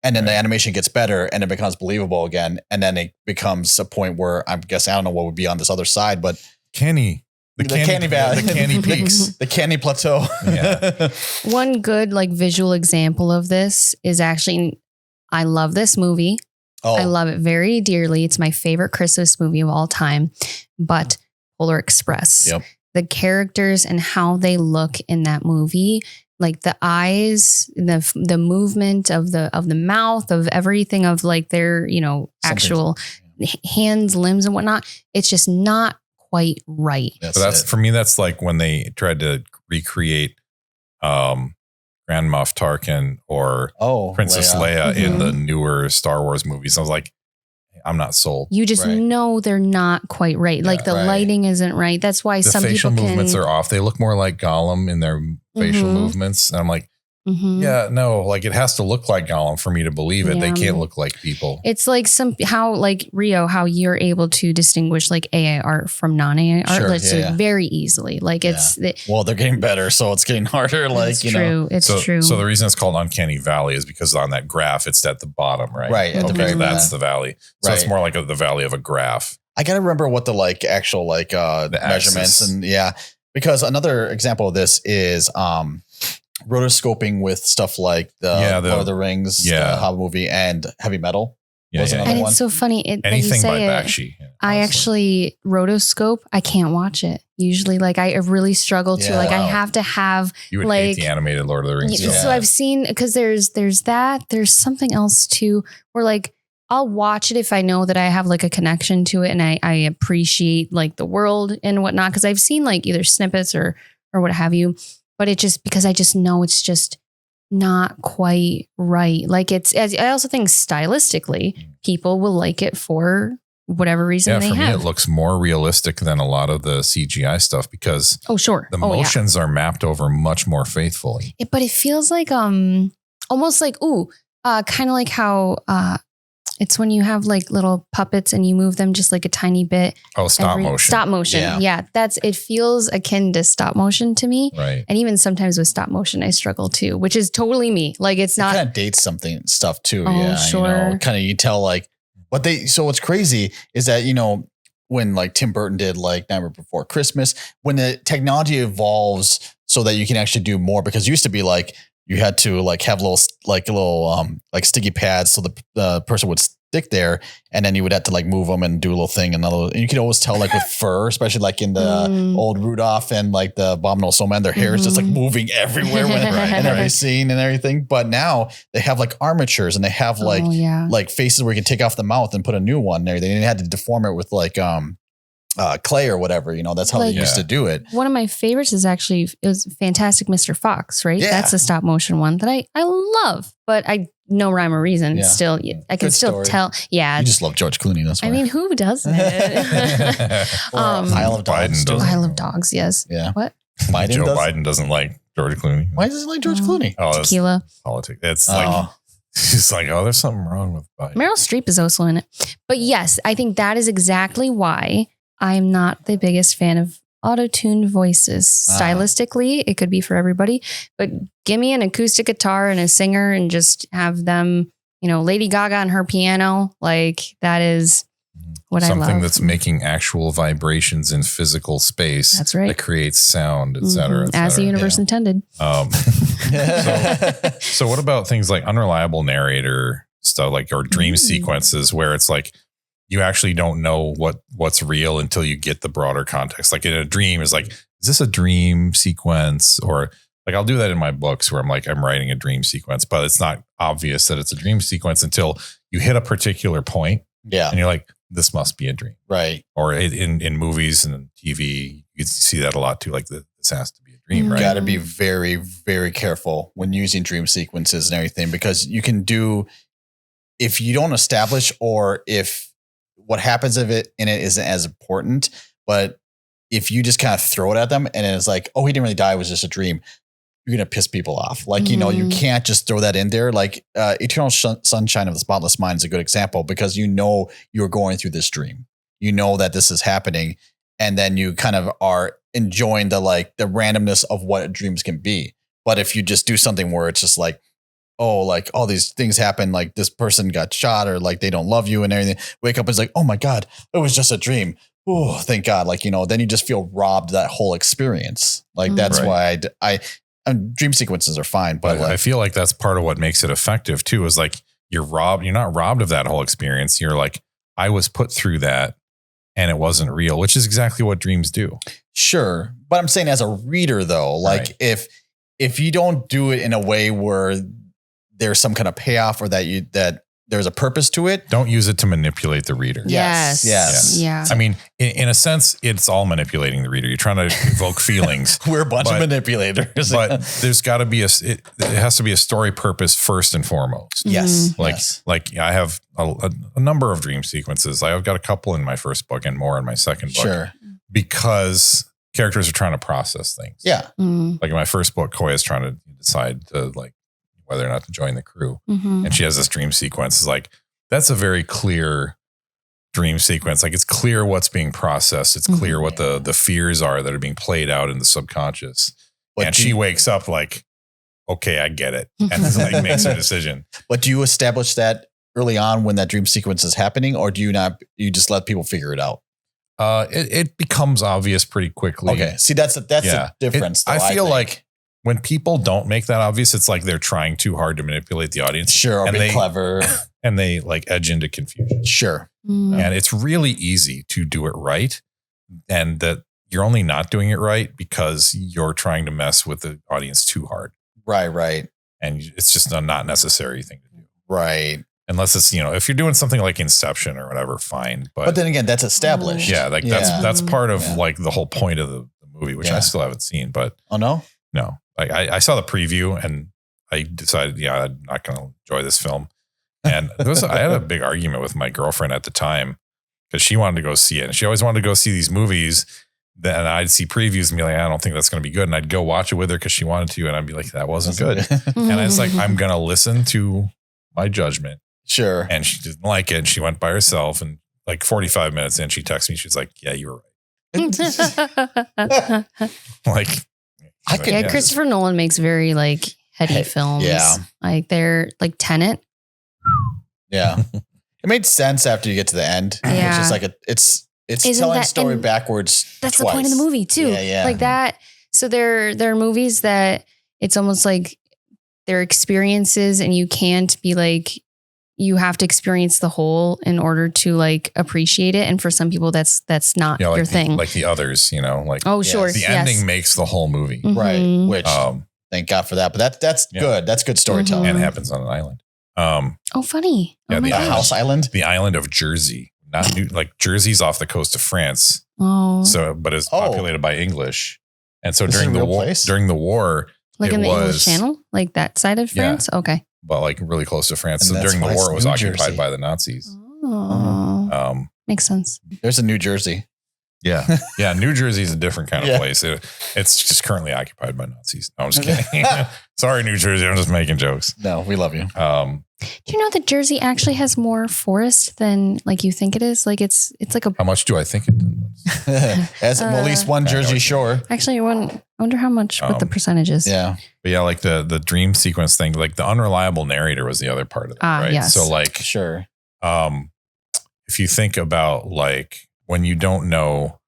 And then the animation gets better and it becomes believable again. And then it becomes a point where I don't know what would be on this other side, but the canny valley, the canny peaks, the canny plateau. Yeah. One good like visual example of this is actually, I love this movie. Oh. I love it very dearly. It's my favorite Christmas movie of all time, but Polar Express. Yep. The characters and how they look in that movie, like the eyes, the movement of the mouth, of everything, of like their, actual hands, limbs and whatnot. It's just not quite right. For me, that's like when they tried to recreate Grand Moff Tarkin or Princess Leia in the newer Star Wars movies. I was like, I'm not sold. You just know they're not quite right. Like the lighting isn't right. That's why some facial people movements are off. They look more like Gollum in their facial movements. And I'm like, yeah, no, like it has to look like Gollum for me to believe it. Yeah. They can't look like people. It's like like Rio, how you're able to distinguish like AI art from non-AI art very easily. Like well, they're getting better, so it's getting harder. Like, it's true. It's true. So the reason it's called uncanny valley is because on that graph, it's at the bottom, right? Right. At the very that's the valley. So it's more like the valley of a graph. I got to remember what the actual the measurements axis. And because another example of this is, rotoscoping with stuff like the Lord of the Rings, the Hobbit movie, and Heavy Metal. And it's so funny. Anything by Bakshi. I actually rotoscope. I can't watch it. Usually, I really struggle to. I have to have. You would hate the animated Lord of the Rings. So I've seen, because there's that. There's something else too, where I'll watch it if I know that I have a connection to it and I appreciate the world and whatnot. Because I've seen either snippets or what have you. But it just, because I just know it's just not quite right. I also think stylistically, people will like it for whatever reason they have. For me, it looks more realistic than a lot of the CGI stuff because the motions are mapped over much more faithfully. But it feels like, almost kind of like how, it's when you have little puppets and you move them just a tiny bit. Oh, stop motion. Stop motion. Yeah. It feels akin to stop motion to me. Right. And even sometimes with stop motion, I struggle too, which is totally me. It's not. It kind of dates stuff too. Oh, yeah. Sure. Kind of, you tell so what's crazy is that, when Tim Burton did Nightmare Before Christmas, when the technology evolves so that you can actually do more, because it used to be you had to have little sticky pads so the person would stick there, and then you would have to move them and do a little thing. And you could always tell with fur, especially in the old Rudolph and the Abominable Snowman, their hair is just moving everywhere in every scene and everything. But now they have armatures and they have faces where you can take off the mouth and put a new one there. They didn't have to deform it with clay or whatever, that's how they used to do it. One of my favorites is actually, it was Fantastic Mr. Fox, right? Yeah. That's a stop motion one that I love, but I no rhyme or reason. Yeah. Still, I can still tell. Yeah. You just love George Clooney. That's why. I mean, who doesn't? Isle of Dogs. Isle of Dogs. Yes. Yeah. What? Biden doesn't like George Clooney. Why does he like George Clooney? Oh, tequila. Politics. It's he's there's something wrong with Biden. Meryl Streep is also in it. But yes, I think that is exactly why I'm not the biggest fan of auto-tuned voices. Stylistically, it could be for everybody, but give me an acoustic guitar and a singer and just have them, Lady Gaga on her piano. Like that is what I love. Something that's making actual vibrations in physical space. That's right. That creates sound, et cetera, et cetera. As the universe intended. So what about things like unreliable narrator stuff, like, or dream sequences where it's like, you actually don't know what's real until you get the broader context. Like in a dream is like, is this a dream sequence? Or like, I'll do that in my books where I'm like, I'm writing a dream sequence, but it's not obvious that it's a dream sequence until you hit a particular point. Yeah. And you're like, this must be a dream. Right. Or in movies and TV, you see that a lot too. Like this has to be a dream, right? Got to be very, very careful when using dream sequences and everything, because you can if you don't establish, or if what happens in it isn't as important, but if you just kind of throw it at them and it's like, oh, he didn't really die, it was just a dream, you're going to piss people off. Like, you can't just throw that in there. Like Eternal Sunshine of the Spotless Mind is a good example, because you're going through this dream. You know that this is happening, and then you kind of are enjoying the randomness of what dreams can be. But if you just do something where it's just like, oh, like all these things happen, like this person got shot, or like they don't love you and everything, wake up and it's like, oh my God, it was just a dream. Oh, thank God. Like, then you just feel robbed that whole experience. Like that's why dream sequences are fine, but I feel like that's part of what makes it effective too, is like you're not robbed of that whole experience. You're like, I was put through that and it wasn't real, which is exactly what dreams do. Sure. But I'm saying as a reader though, like if you don't do it in a way where there's some kind of payoff, or that there's a purpose to it, don't use it to manipulate the reader. Yes. Yeah. I mean, in a sense, it's all manipulating the reader. You're trying to evoke feelings. We're a bunch of manipulators. But there's got to be it has to be a story purpose first and foremost. Yes. Like I have a number of dream sequences. I've got a couple in my first book and more in my second book. Sure. Because characters are trying to process things. Yeah. Like in my first book, Koya's trying to decide to whether or not to join the crew. And she has this dream sequence. It's like, that's a very clear dream sequence. Like it's clear what's being processed. It's clear what the fears are that are being played out in the subconscious. And she wakes up like, okay, I get it. And like makes her decision. But do you establish that early on when that dream sequence is happening, or do you not, you just let people figure it out? It becomes obvious pretty quickly. Okay. See, that's the difference. I feel like when people don't make that obvious, it's like they're trying too hard to manipulate the audience. Sure. Or be clever. And they like edge into confusion. Sure. And it's really easy to do it right. And that you're only not doing it right because you're trying to mess with the audience too hard. Right. And it's just a not necessary thing to do. Right. Unless it's, if you're doing something like Inception or whatever, fine. But then again, that's established. Yeah. Like that's part of like the whole point of the movie, which I still haven't seen, but. Oh, no? No. Like I saw the preview and I decided, I'm not going to enjoy this film. And I had a big argument with my girlfriend at the time because she wanted to go see it. And she always wanted to go see these movies. Then I'd see previews and be like, I don't think that's going to be good. And I'd go watch it with her because she wanted to. And I'd be like, that wasn't good. And I was like, I'm going to listen to my judgment. Sure. And she didn't like it. And she went by herself. And like 45 minutes in, she texted me. She was like, yeah, you were right. Like, Christopher Nolan makes very like heady films. Yeah. Like they're like Tenet. Yeah. It made sense after you get to the end. Yeah. It's just like it's telling a story backwards. That's twice. the point of the movie too. Yeah. Like that. So there are movies that it's almost like they're experiences, and you can't be like, you have to experience the whole in order to like appreciate it. And for some people, that's not like your thing. Like the others, like, oh, sure. The ending makes the whole movie. Mm-hmm. Right. Which thank God for that. But that's good. That's good storytelling. And it happens on an island. Funny. Yeah, the house island, the island of Jersey, not like Jersey's off the coast of France. Oh, so, but it's populated by English. And so during the war, like in the English Channel, like that side of France. Yeah. Okay. But like really close to France. And so during the war, it was occupied by the Nazis. Oh, makes sense. There's a New Jersey. Yeah. Yeah. New Jersey is a different kind of place. It's just currently occupied by Nazis. No, I'm just kidding. Sorry, New Jersey. I'm just making jokes. No, we love you. Do you know that Jersey actually has more forest than like you think it is? Like it's like a. How much do I think it? sequence. As at least one Jersey Shore. Actually, I wonder how much what the percentage is. Yeah. But yeah, like the dream sequence thing, like the unreliable narrator was the other part of it, right? Yes. So like, sure. If you think about like when you don't know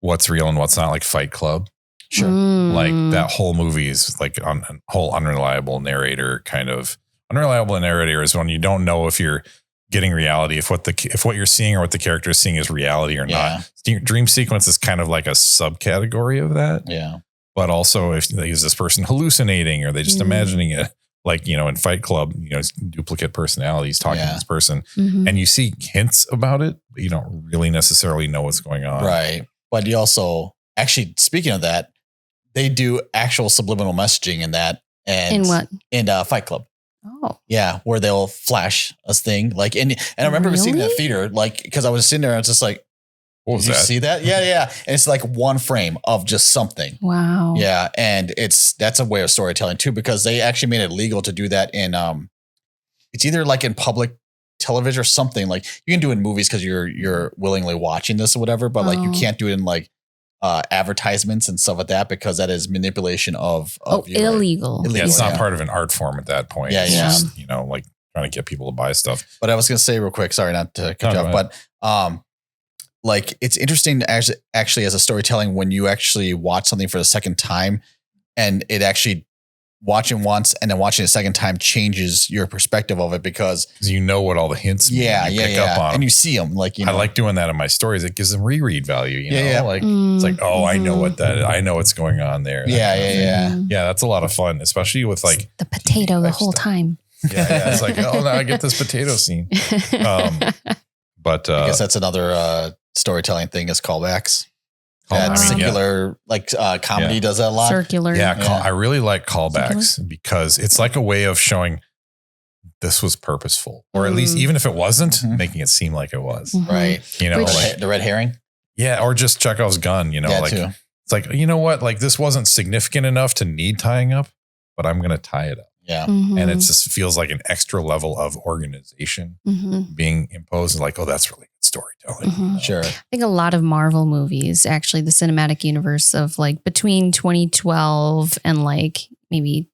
what's real and what's not, like Fight Club, Sure. like that whole movie is like a whole unreliable narrator kind of. Unreliable narrator is when you don't know if you're getting reality, if what you're seeing or what the character is seeing is reality or not. Dream sequence is kind of like a subcategory of that. Yeah. But also, if is this person hallucinating or are they just imagining it? Like, you know, in Fight Club, you know, it's duplicate personalities talking to this person, and you see hints about it, but you don't really necessarily know what's going on. Right. But you also actually, speaking of that, they do actual subliminal messaging in that. And in what? In Fight Club. Oh. Yeah, where they'll flash a thing. Like, and I remember seeing that theater, like, because I was sitting there and I was just like, what was did that? you see that? Yeah. And it's like one frame of just something. Wow. Yeah. And that's a way of storytelling too, because they actually made it legal to do that in, it's either like in public television or something. Like you can do it in movies because you're willingly watching this or whatever, but like you can't do it in like advertisements and stuff like that because that is manipulation of illegal. Yeah, it's not part of an art form at that point. Yeah, it's yeah. just, you know, like trying to get people to buy stuff. But I was going to say real quick, sorry not to cut you off, but like it's interesting to actually as a storytelling when you actually watch something for the second time and it actually watching once and then watching a second time changes your perspective of it because you know what all the hints pick up on. And you see them like, you know, I like doing that in my stories. It gives them reread value, you know, like Mm-hmm. it's like, oh, I know I know what's going on there. Yeah. Yeah. That's a lot of fun, especially with like the potato the whole time. Yeah. It's like, oh, now I get this potato scene. But I guess that's another storytelling thing is callbacks. That circular, comedy does that a lot. Circular. Yeah. I really like callbacks because it's like a way of showing this was purposeful, or at least even if it wasn't, making it seem like it was. Right. You know, like the red herring. Yeah. Or just Chekhov's gun, you know, it's like, you know what, like this wasn't significant enough to need tying up, but I'm going to tie it up. Yeah. Mm-hmm. And it just feels like an extra level of organization being imposed. Like, oh, that's really good storytelling. Mm-hmm. Sure. I think a lot of Marvel movies, actually the cinematic universe of like between 2012 and like maybe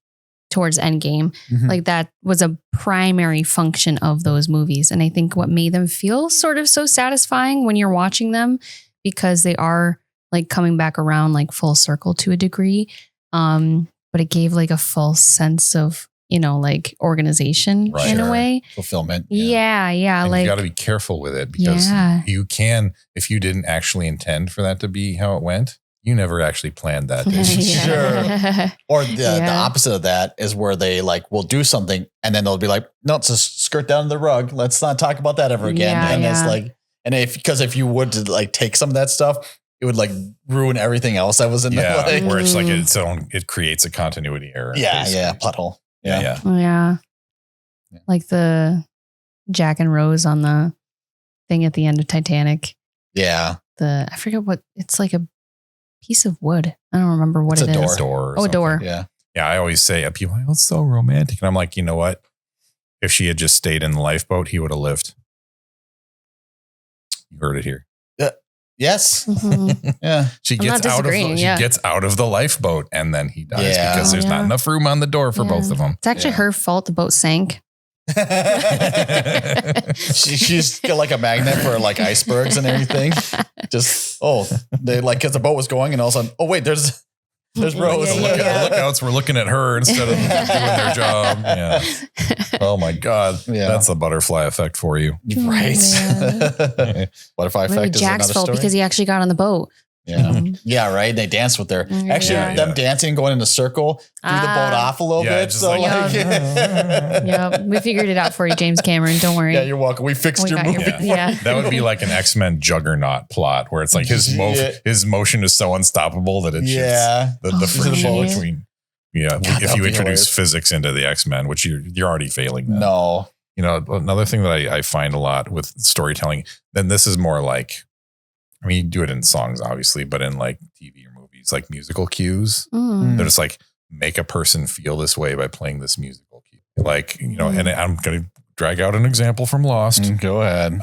towards Endgame, like that was a primary function of those movies. And I think what made them feel sort of so satisfying when you're watching them, because they are like coming back around like full circle to a degree. But it gave like a false sense of, you know, like organization in a way. Fulfillment. Yeah. And like you got to be careful with it because you can, if you didn't actually intend for that to be how it went, you never actually planned that. Sure. Or the opposite of that is where they like will do something and then they'll be like, no, it's a skirt down the rug. Let's not talk about that ever again. And it's like, and if you would like take some of that stuff, it would like ruin everything else that was in there. Like, where it's like it creates a continuity error. Yeah. Plot hole. Yeah. Like the Jack and Rose on the thing at the end of Titanic. Yeah. I forget what, it's like a piece of wood. I don't remember what it is. A door. A door. Yeah. Yeah. I always say, people are like, oh, it's so romantic. And I'm like, you know what? If she had just stayed in the lifeboat, he would have lived. You heard it here. Yes. Yeah. She gets out of the lifeboat and then he dies because there's not enough room on the door for both of them. It's actually her fault the boat sank. She's got like a magnet for like icebergs and everything. Just they like because the boat was going and all of a sudden, oh wait, there's Rose. The lookouts were looking at her instead of doing their job. Yeah. Oh my God. Yeah. That's the butterfly effect for you. Right. Butterfly effect is Jack's fault because he actually got on the boat. Yeah. Yeah, right. They danced with her. Actually, them dancing, going in a circle, threw the boat off a little bit. So we figured it out for you, James Cameron. Don't worry. Yeah, you're welcome. We fixed your movie. That would be like an X-Men Juggernaut plot where it's like his motion is so unstoppable that it shifts the friction between. Yeah, God, if you introduce physics into the X-Men, which you're already failing. That. No. You know, another thing that I find a lot with storytelling, then this is more like, I mean, you do it in songs, obviously, but in like TV or movies, like musical cues, they're just like, make a person feel this way by playing this musical cue. Like, you know, and I'm going to drag out an example from Lost. Go ahead.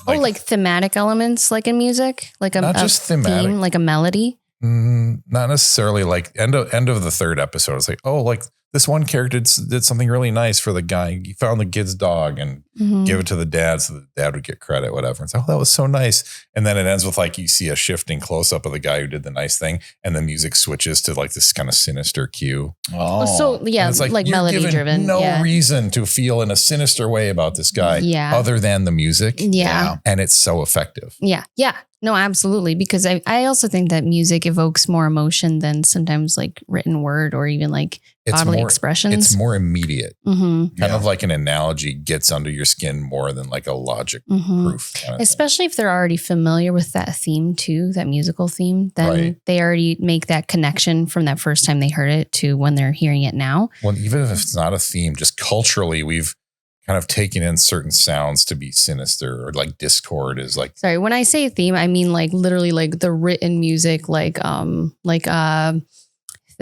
Like thematic elements, like in music, like not just thematic, theme, like a melody. Not necessarily. Like end of the third episode, it's like, oh, like this one character did something really nice for the guy. He found the kid's dog and give it to the dad so the dad would get credit, whatever. And so, oh, that was so nice. And then it ends with like you see a shifting close up of the guy who did the nice thing, and the music switches to like this kind of sinister cue. Oh, so yeah, it's like melody driven. No reason to feel in a sinister way about this guy, other than the music. Yeah, and it's so effective. Yeah. No, absolutely. Because I also think that music evokes more emotion than sometimes like written word or even like bodily expressions. It's more immediate. Kind of like an analogy gets under your skin more than like a logic proof. Especially if they're already familiar with that theme too, that musical theme, then they already make that connection from that first time they heard it to when they're hearing it now. Well, even if it's not a theme, just culturally, we've kind of taken in certain sounds to be sinister, or like discord is like. Sorry, when I say theme, I mean like literally like the written music, like the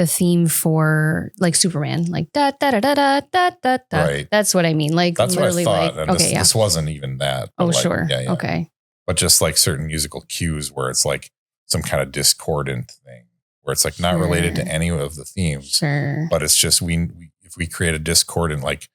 theme for like Superman, like da da da da da da da da. Right. That's what I mean. Like that's literally what I thought. like and this wasn't even that. Oh, like, sure. Yeah. Okay. But just like certain musical cues where it's like some kind of discordant thing where it's like not related to any of the themes. Sure. But it's just if we create a discordant like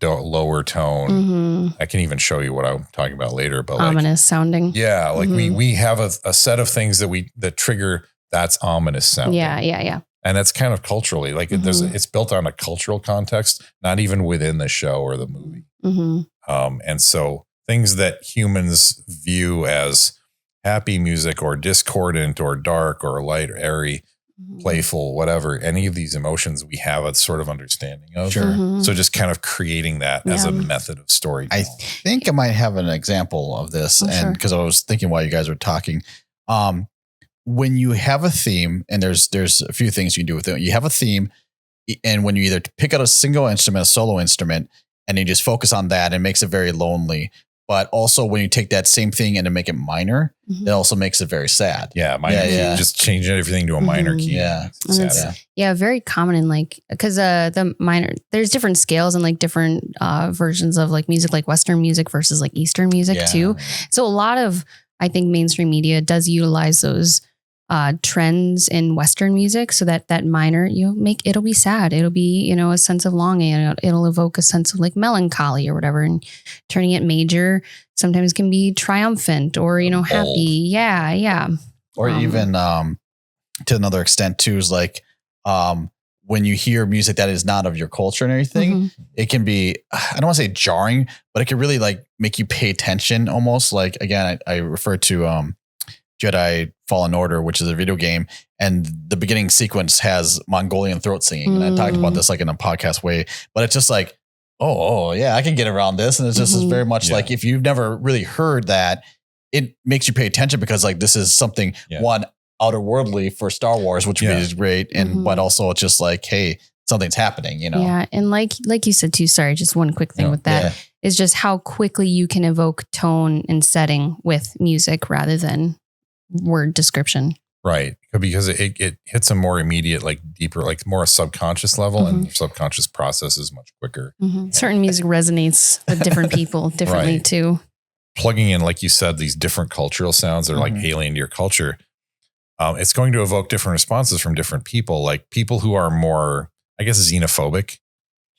lower tone, I can even show you what I'm talking about later. But ominous sounding. Yeah, like we have a set of things that trigger that's ominous sounding. Yeah. And that's kind of culturally like it's built on a cultural context, not even within the show or the movie. And so things that humans view as happy music or discordant or dark or light or airy, playful, whatever, any of these emotions we have a sort of understanding of. Sure. So just kind of creating that as a method of storytelling. I think I might have an example of this, and because I was thinking while you guys were talking, when you have a theme, and there's a few things you can do with it. You have a theme, and when you either pick out a single instrument, a solo instrument, and you just focus on that, it makes it very lonely. But also when you take that same thing and to make it minor, it also makes it very sad. Yeah. Minor key, just changing everything to a minor key. Yeah. Very common in like, because the minor, there's different scales and like different versions of like music, like Western music versus like Eastern music too. So a lot of, I think mainstream media does utilize those trends in Western music so that minor, it'll be sad. It'll be, a sense of longing, and it'll evoke a sense of like melancholy or whatever. And turning it major sometimes can be triumphant or, happy. Yeah. Or even to another extent too, is like when you hear music that is not of your culture and everything, it can be, I don't want to say jarring, but it can really like make you pay attention almost. Like, again, I refer to Jedi Fallen Order, which is a video game, and the beginning sequence has Mongolian throat singing. And I talked about this like in a podcast way, but it's just like, oh yeah, I can get around this. And it's just very much like, if you've never really heard that, it makes you pay attention because like, this is something one outerworldly for Star Wars, which is great. And, but also it's just like, hey, something's happening, Yeah. And like you said too, sorry, just one quick thing with that is just how quickly you can evoke tone and setting with music rather than word description. Right. Because it hits a more immediate, like deeper, like more a subconscious level, and the subconscious process is much quicker. Certain music resonates with different people differently too. Plugging in, like you said, these different cultural sounds that are like alien to your culture. It's going to evoke different responses from different people. Like people who are more, I guess, xenophobic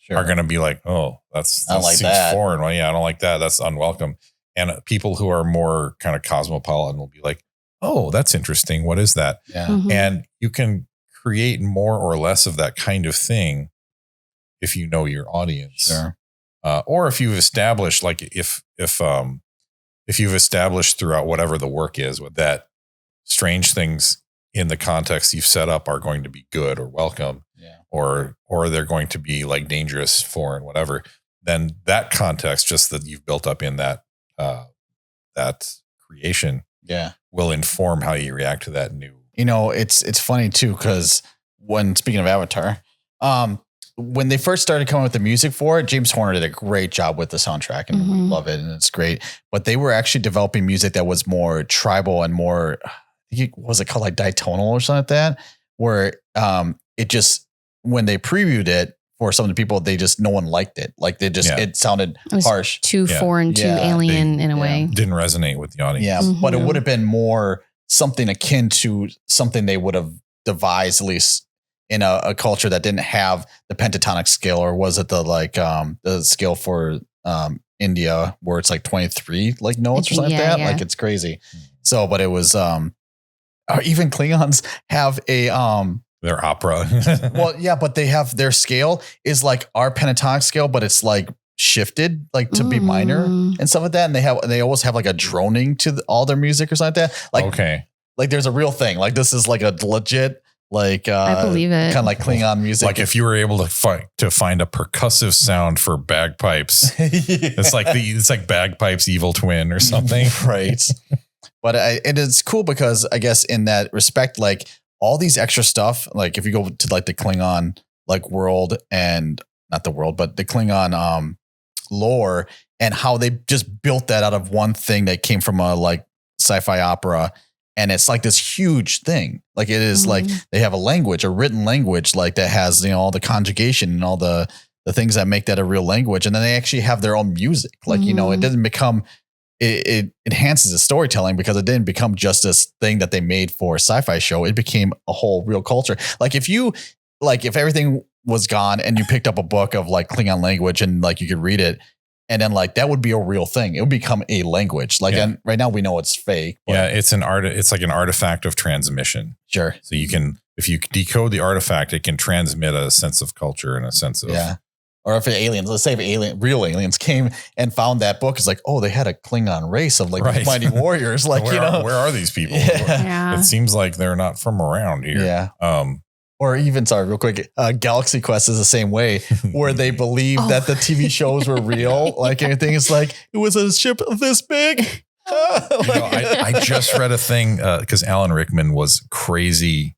are going to be like, oh, that seems foreign. Well, yeah, I don't like that. That's unwelcome. And people who are more kind of cosmopolitan will be like, oh, that's interesting. What is that? Yeah. And you can create more or less of that kind of thing if you know your audience. Sure. Or if you've established, like if you've established throughout whatever the work is with that strange things in the context you've set up are going to be good or welcome, or they're going to be like dangerous, foreign, whatever, then that context just that you've built up in that creation will inform how you react to that new. It's funny too, because when speaking of Avatar, when they first started coming with the music for it, James Horner did a great job with the soundtrack, and we love it, and it's great. But they were actually developing music that was more tribal and more, was it called like ditonal or something like that? Where it just, when they previewed it for some of the people, no one liked it. Like it sounded harsh. Too foreign, too alien in a way. Didn't resonate with the audience. Yeah. But it would have been more something akin to something they would have devised, at least in a culture that didn't have the pentatonic scale, or was it the scale for India where it's like 23 like notes or something like that? Like it's crazy. So, but it was even Klingons have a their opera. Well, yeah, but they have their scale is like our pentatonic scale, but it's like shifted like to be minor and stuff like that. And they always have like a droning to all their music or something like that. Like, okay. Like there's a real thing. Like this is like a legit, like I believe it. Kind of like Klingon music. Like if you were able to find a percussive sound for bagpipes, it's like bagpipes evil twin or something. Right. But it is cool because I guess in that respect, like all these extra stuff, like if you go to like the Klingon like world and not the world, but the Klingon lore and how they just built that out of one thing that came from a like sci-fi opera. And it's like this huge thing. Like it is like they have a written language, like that has, all the conjugation and all the things that make that a real language. And then they actually have their own music. Like, it doesn't become, it enhances the storytelling because it didn't become just this thing that they made for a sci-fi show. It became a whole real culture. Like if everything was gone and you picked up a book of like Klingon language and like you could read it, and then like that would be a real thing. It would become a language. Like and right now we know it's fake. But it's like an artifact of transmission. Sure. So if you decode the artifact, it can transmit a sense of culture and a sense of Or if let's say real aliens came and found that book, it's like, oh, they had a Klingon race of like mighty warriors. Like, where are these people? Yeah. It seems like they're not from around here. Yeah. Or even, sorry, real quick, Galaxy Quest is the same way, where they believe that the TV shows were real. Like anything is like, it was a ship this big. I just read a thing because Alan Rickman was crazy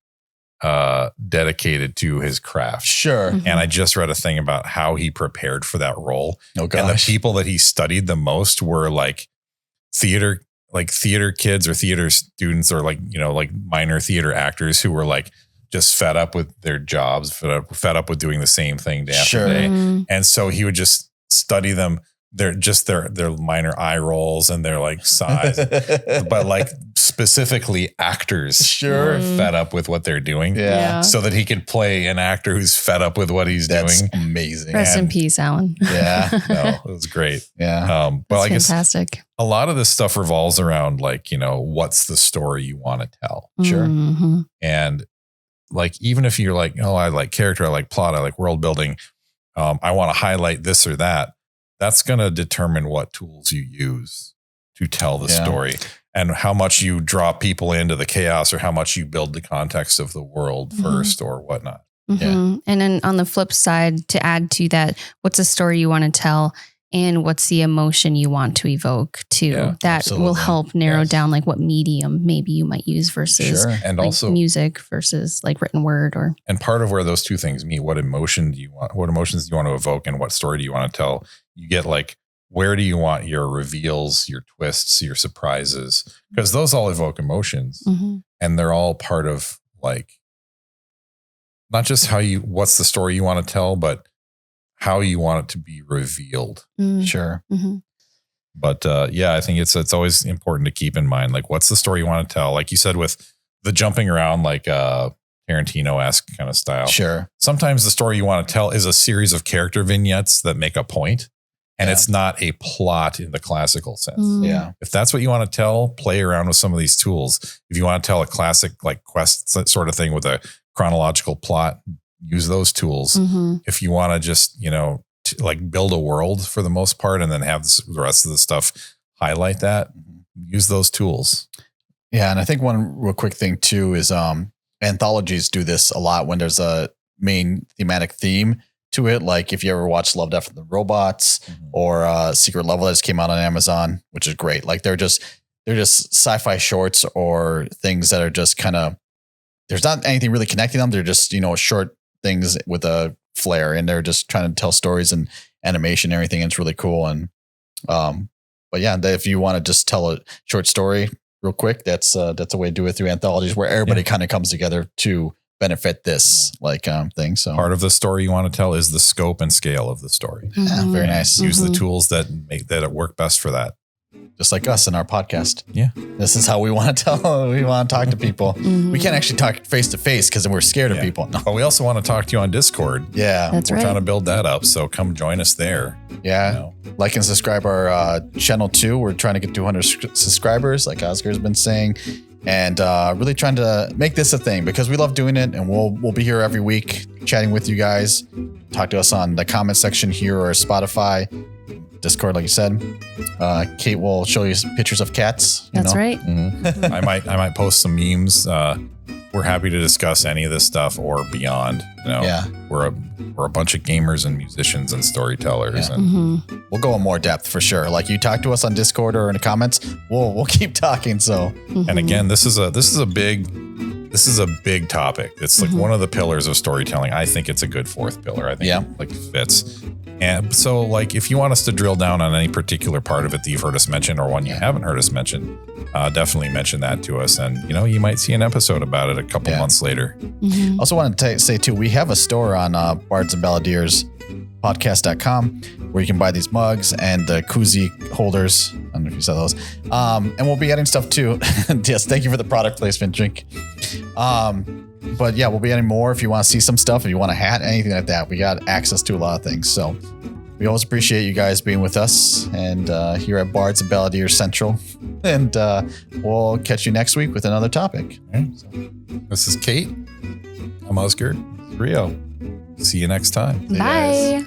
dedicated to his craft. Sure. And I just read a thing about how he prepared for that role. Oh, gosh. And the people that he studied the most were like theater kids or theater students or like minor theater actors who were like, just fed up with their jobs, fed up with doing the same thing day after day. And so he would just study them, their minor eye rolls and their like size, but like specifically actors who are fed up with what they're doing. Yeah. So that he could play an actor who's fed up with what he's doing. Amazing. Rest in peace, Alan. Yeah. No, it was great. Yeah. But I guess fantastic. A lot of this stuff revolves around like, what's the story you want to tell? Sure. And like, even if you're like, oh, I like character, I like plot, I like world building. I want to highlight this or that. That's going to determine what tools you use to tell the story and how much you draw people into the chaos or how much you build the context of the world first or whatnot. Yeah. And then on the flip side, to add to that, what's a story you want to tell? And what's the emotion you want to evoke too? That absolutely. will help narrow down like what medium maybe you might use versus and like also music versus like written word or. And part of where those two things meet, what emotions do you want to evoke and what story do you want to tell? You get like, where do you want your reveals, your twists, your surprises? Because those all evoke emotions and they're all part of like, not just what's the story you want to tell, but how you want it to be revealed. Sure. But I think it's always important to keep in mind, like, what's the story you want to tell? Like you said, with the jumping around, like Tarantino-esque kind of style. Sure. Sometimes the story you want to tell is a series of character vignettes that make a point, and it's not a plot in the classical sense. Yeah. If that's what you want to tell, play around with some of these tools. If you want to tell a classic like quest sort of thing with a chronological plot, use those tools. If you want to just, like build a world for the most part and then have the rest of the stuff highlight that, use those tools. Yeah. And I think one real quick thing too is anthologies do this a lot when there's a main thematic theme to it. Like if you ever watch Love, Death and the Robots or Secret Level that just came out on Amazon, which is great. Like they're just sci-fi shorts or things that are just kind of, there's not anything really connecting them. They're just, short things with a flair and they're just trying to tell stories and animation and everything. And it's really cool. And, but yeah, if you want to just tell a short story real quick, that's a way to do it through anthologies where everybody kind of comes together to benefit this thing. So part of the story you want to tell is the scope and scale of the story. Yeah, very nice. Use the tools that make that work best for that. Just like us in our podcast. Yeah. This is how we want to talk to people. We can't actually talk face to face because we're scared of people. No. But we also want to talk to you on Discord. Yeah. That's We're right. trying to build that up. So come join us there. Yeah. Like and subscribe our channel too. We're trying to get 200 subscribers, like Oscar's been saying. And really trying to make this a thing because we love doing it. And we'll be here every week chatting with you guys. Talk to us on the comment section here or Spotify. Discord, like you said. Kate will show you some pictures of cats. That's right. I might post some memes. We're happy to discuss any of this stuff or beyond. We're a bunch of gamers and musicians and storytellers, and we'll go in more depth for sure. Like you talk to us on Discord or in the comments, we'll keep talking. So, and again, this is a big topic. It's like one of the pillars of storytelling. I think it's a good fourth pillar. I think it fits. And so like, if you want us to drill down on any particular part of it that you've heard us mention or one you haven't heard us mention, definitely mention that to us. And, you might see an episode about it a couple months later. Also wanted to say too, we have a store on Bards and Balladeers podcast.com where you can buy these mugs and the koozie holders. I don't know if you saw those. And we'll be adding stuff too. Yes, thank you for the product placement, Drink. But yeah, we'll be adding more if you want to see some stuff, if you want a hat, anything like that. We got access to a lot of things. So we always appreciate you guys being with us and here at Bards and Balladeers Central. And we'll catch you next week with another topic. Right. So, this is Kate. I'm Oscar. Rio. See you next time. Bye.